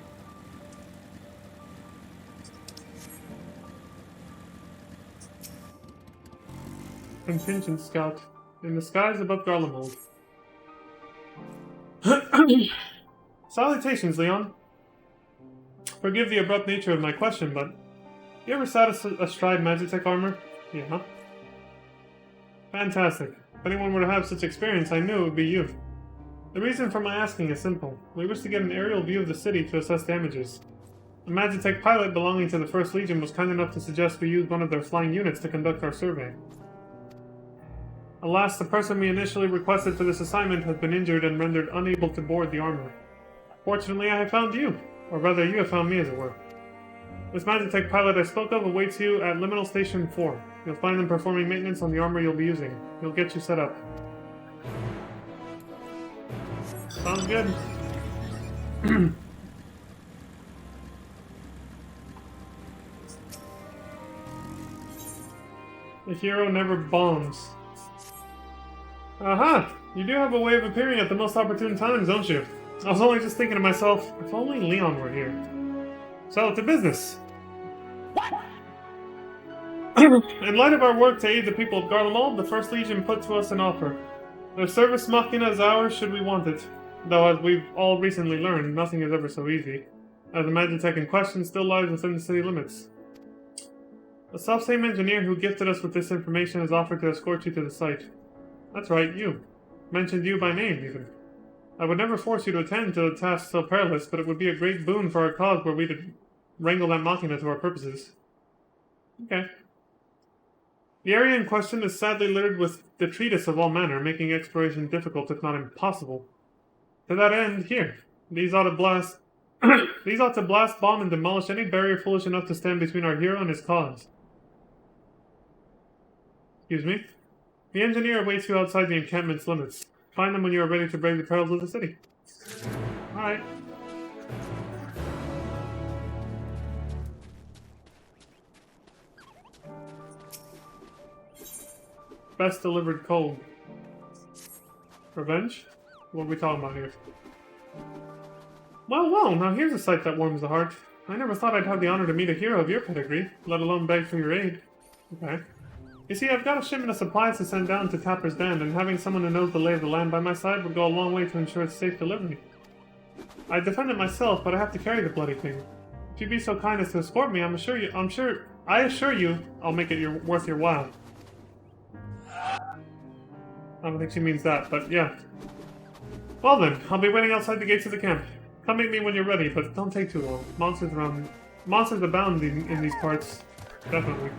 S1: Contingent scout in the skies above Garlemald. Salutations, Leon. Forgive the abrupt nature of my question, but you ever sat astride Magitech armor? Yeah. Fantastic. If anyone were to have such experience, I knew it would be you. The reason for my asking is simple. We wish to get an aerial view of the city to assess damages. A Magitech pilot belonging to the 1st Legion was kind enough to suggest we use one of their flying units to conduct our survey. Alas, the person we initially requested for this assignment has been injured and rendered unable to board the armor. Fortunately, I have found you. Or rather, you have found me, as it were. This Magitech pilot I spoke of awaits you at Liminal Station 4. You'll find them performing maintenance on the armor you'll be using. He'll get you set up. Sounds good. The hero never bombs. Aha! You do have a way of appearing at the most opportune times, don't you? I was only just thinking to myself, if only Leon were here. So, to business. In light of our work to aid the people of Garlemald, the 1st Legion put to us an offer. Their service machina is ours should we want it. Though, as we've all recently learned, nothing is ever so easy, as the Magitech in question still lies within the city limits. The self-same engineer who gifted us with this information has offered to escort you to the site. That's right, you. Mentioned you by name, even. I would never force you to attend to a task so perilous, but it would be a great boon for our cause were we to wrangle that machina to our purposes. Okay. The area in question is sadly littered with detritus of all manner, making exploration difficult if not impossible. To that end, here, these ought to blast, bomb, and demolish any barrier foolish enough to stand between our hero and his cause. Excuse me? The engineer awaits you outside the encampment's limits. Find them when you are ready to brave the perils of the city. Alright. Best delivered cold. Revenge? What are we talking about here? Well, now here's a sight that warms the heart. I never thought I'd have the honor to meet a hero of your pedigree, let alone beg for your aid. Okay. You see, I've got a shipment of supplies to send down to Tapper's Den, and having someone who knows the lay of the land by my side would go a long way to ensure its safe delivery. I'd defend it myself, but I have to carry the bloody thing. If you'd be so kind as to escort me, I assure you, I'll make it worth your while. I don't think she means that, but yeah. Well then, I'll be waiting outside the gates of the camp. Come meet me when you're ready, but don't take too long. Monsters abound in these parts. Definitely.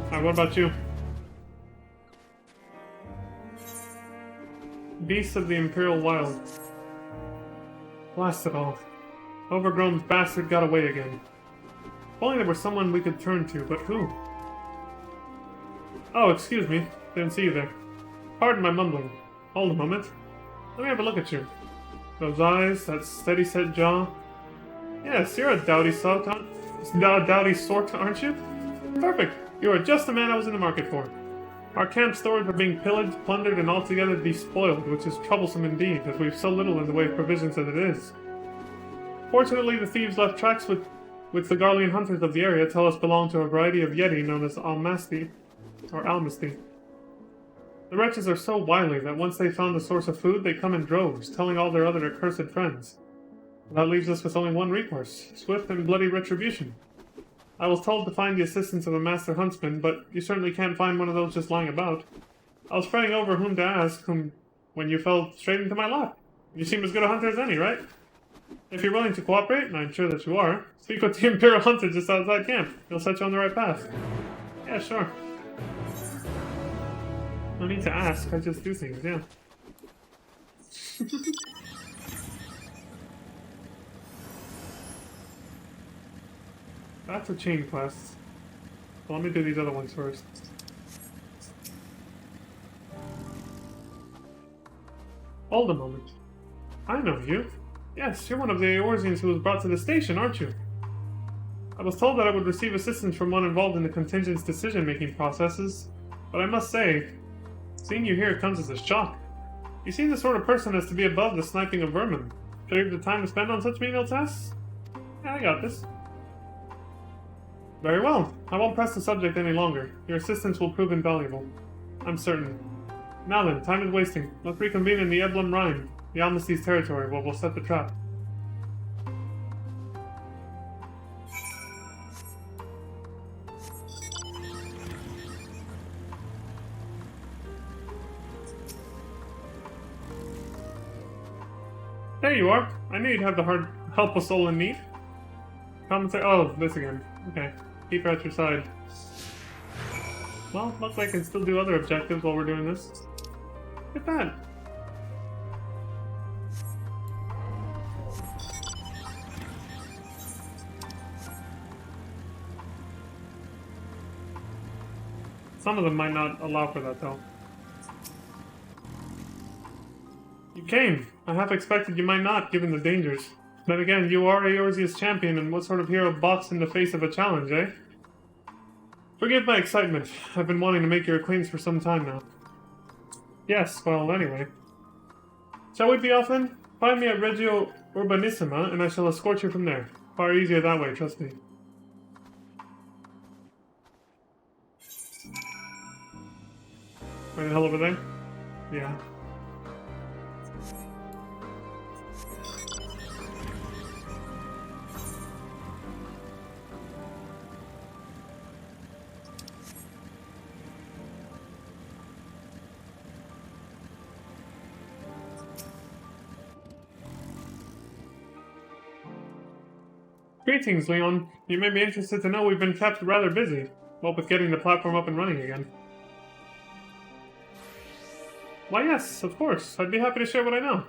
S1: Alright, what about you? Beasts of the Imperial Wilds. Blast it all. Overgrown bastard got away again. If only there was someone we could turn to, but who? Oh, excuse me. Didn't see you there. Pardon my mumbling. Hold a moment. Let me have a look at you. Those eyes, that steady-set jaw. Yes, you're a dowdy sort, aren't you? Perfect. You are just the man I was in the market for. Our camp stores are being pillaged, plundered, and altogether despoiled, which is troublesome indeed, as we've so little in the way of provisions as it is. Fortunately, the thieves left tracks which the Garlean hunters of the area tell us belong to a variety of yeti known as Almasti, or Almasty. The wretches are so wily that once they've found a source of food, they come in droves, telling all their other accursed friends. That leaves us with only one recourse: swift and bloody retribution. I was told to find the assistance of a master huntsman, but you certainly can't find one of those just lying about. I was praying over whom to ask when you fell straight into my lap. You seem as good a hunter as any, right? If you're willing to cooperate, and I'm sure that you are, speak with the Imperial Hunter just outside camp. He'll set you on the right path. Yeah, sure. No need to ask, I just do things, yeah. That's a chain quest. Well, let me do these other ones first. Hold a moment. I know you. Yes, you're one of the Eorzeans who was brought to the station, aren't you? I was told that I would receive assistance from one involved in the contingent's decision-making processes, but I must say, seeing you here comes as a shock. You seem the sort of person as to be above the sniping of vermin. Should I have the time to spend on such menial tasks? Yeah, I got this. Very well. I won't press the subject any longer. Your assistance will prove invaluable. I'm certain. Now then, time is wasting. Let's reconvene in the Eblum Rhine, the Almasty's territory, where we'll set the trap. There you are. I knew you'd have the heart help a soul in need. Compensate. Oh, this again. Okay. Keep her at your side. Well, looks like I can still do other objectives while we're doing this. Look at that. Some of them might not allow for that, though. You came. I half expected you might not, given the dangers. Then again, you are Eorzea's champion, and what sort of hero balks in the face of a challenge, eh? Forgive my excitement. I've been wanting to make your acquaintance for some time now. Yes, well, anyway. Shall we be off then? Find me at Regio Urbanissima, and I shall escort you from there. Far easier that way, trust me. Right the hell over there? Yeah. Greetings, Leon. You may be interested to know we've been kept rather busy, what with getting the platform up and running again. Why yes, of course. I'd be happy to share what I know.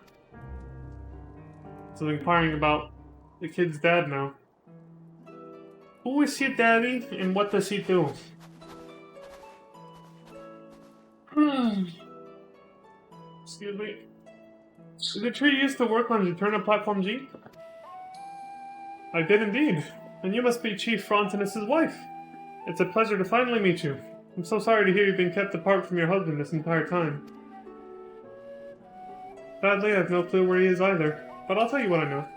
S1: So inquiring about the kid's dad now. Who is your daddy, and what does he do? Excuse me. Is it true you used to work on Eterna Platform G? I did indeed. And you must be Chief Frontinus' wife. It's a pleasure to finally meet you. I'm so sorry to hear you've been kept apart from your husband this entire time. Sadly, I have no clue where he is either. But I'll tell you what I know.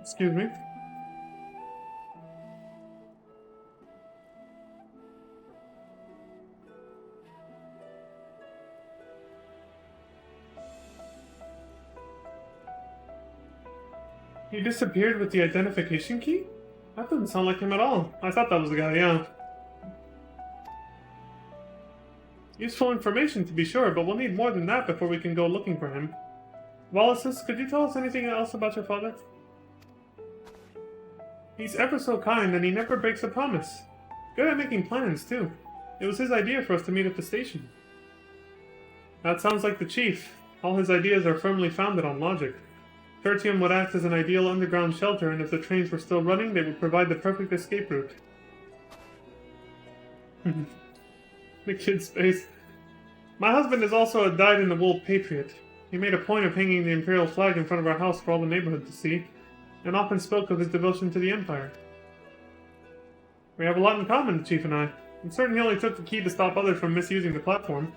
S1: Excuse me. He disappeared with the identification key? That doesn't sound like him at all. I thought that was the guy, yeah. Useful information to be sure, but we'll need more than that before we can go looking for him. Wallaces, could you tell us anything else about your father? He's ever so kind, and he never breaks a promise. Good at making plans, too. It was his idea for us to meet at the station. That sounds like the chief. All his ideas are firmly founded on logic. Tertium would act as an ideal underground shelter, and if the trains were still running, they would provide the perfect escape route. The kid's face. My husband is also a dyed-in-the-wool patriot. He made a point of hanging the Imperial flag in front of our house for all the neighborhood to see, and often spoke of his devotion to the Empire. We have a lot in common, the Chief and I. I'm certain he only took the key to stop others from misusing the platform.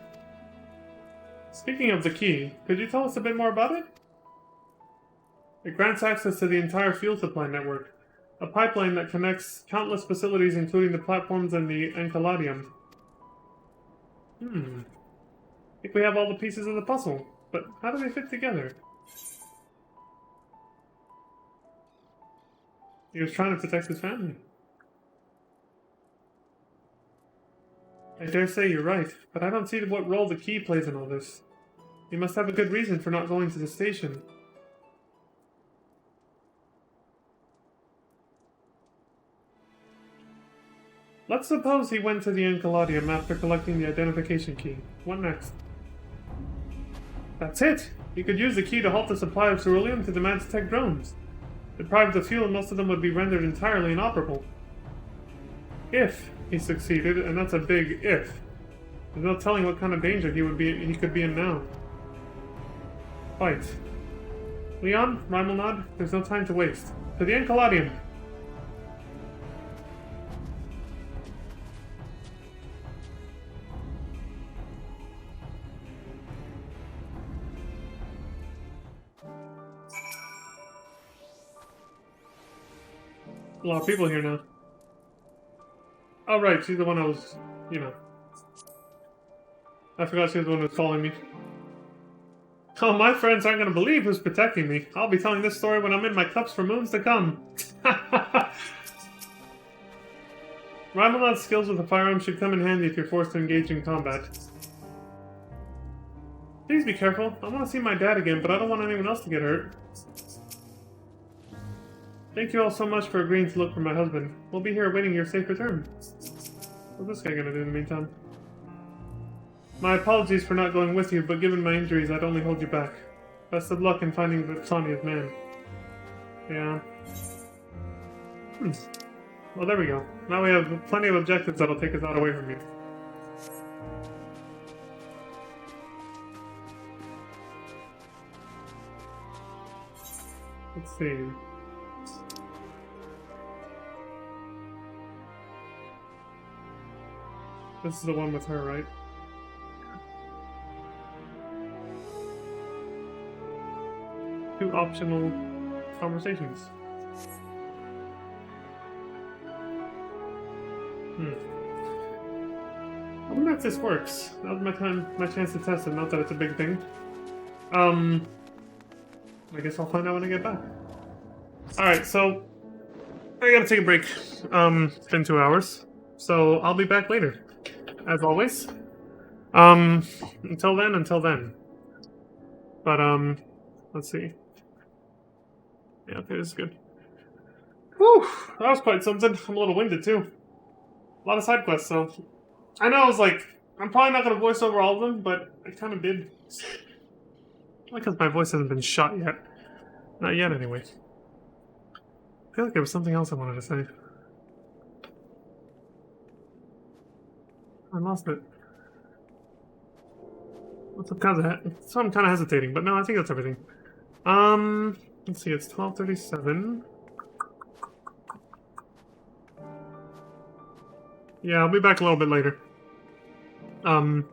S1: Speaking of the key, could you tell us a bit more about it? It grants access to the entire fuel supply network, a pipeline that connects countless facilities including the platforms and the Enceladium. I think we have all the pieces of the puzzle, but how do they fit together? He was trying to protect his family. I dare say you're right, but I don't see what role the key plays in all this. You must have a good reason for not going to the station. Let's suppose he went to the Enceladium after collecting the identification key. What next? That's it! He could use the key to halt the supply of ceruleum to the Magitech drones. Deprived of fuel, most of them would be rendered entirely inoperable. If he succeeded, and that's a big if. There's no telling what kind of danger he could be in now. Fight. Leon, Rimelnod, there's no time to waste. To the Enceladium! A lot of people here now. Oh, right, she's the one I was, I forgot she was the one who was calling me. Oh, my friends aren't going to believe who's protecting me. I'll be telling this story when I'm in my cups for moons to come. Rimelnod's skills with a firearm should come in handy if you're forced to engage in combat. Please be careful. I want to see my dad again, but I don't want anyone else to get hurt. Thank you all so much for agreeing to look for my husband. We'll be here awaiting your safe return. What's this guy gonna do in the meantime? My apologies for not going with you, but given my injuries, I'd only hold you back. Best of luck in finding Sonia's man. Yeah. Well, there we go. Now we have plenty of objectives that'll take us out away from you. Let's see. This is the one with her, right? Two optional conversations. I wonder if this works. That was my chance to test it, not that it's a big thing. I guess I'll find out when I get back. Alright, so I gotta take a break. It's been 2 hours. So I'll be back later. As always. Until then. But, let's see. Yeah, okay, this is good. Whew, that was quite something. I'm a little winded, too. A lot of side quests, so... I know I was like, I'm probably not going to voice over all of them, but I kind of did. Because my voice hasn't been shot yet. Not yet, anyway. I feel like there was something else I wanted to say. I lost it. What's up, so I'm kind of hesitating, but no, I think that's everything. Let's see, it's 12:37. Yeah, I'll be back a little bit later. So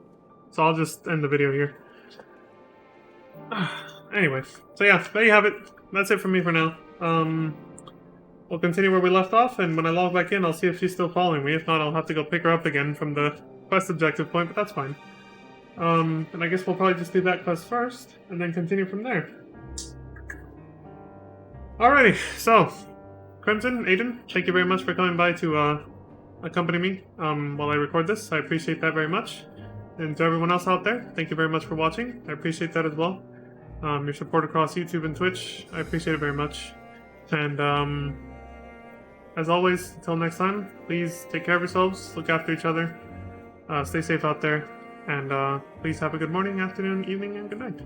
S1: I'll just end the video here. Anyway, so yeah, there you have it. That's it for me for now. We'll continue where we left off, and when I log back in, I'll see if she's still following me. If not, I'll have to go pick her up again from the quest objective point, but that's fine. And I guess we'll probably just do that quest first, and then continue from there. Alrighty, so, Crimson, Aiden, thank you very much for coming by to accompany me while I record this. I appreciate that very much. And to everyone else out there, thank you very much for watching. I appreciate that as well. Your support across YouTube and Twitch, I appreciate it very much. And as always, until next time, please take care of yourselves, look after each other, stay safe out there, and please have a good morning, afternoon, evening, and good night.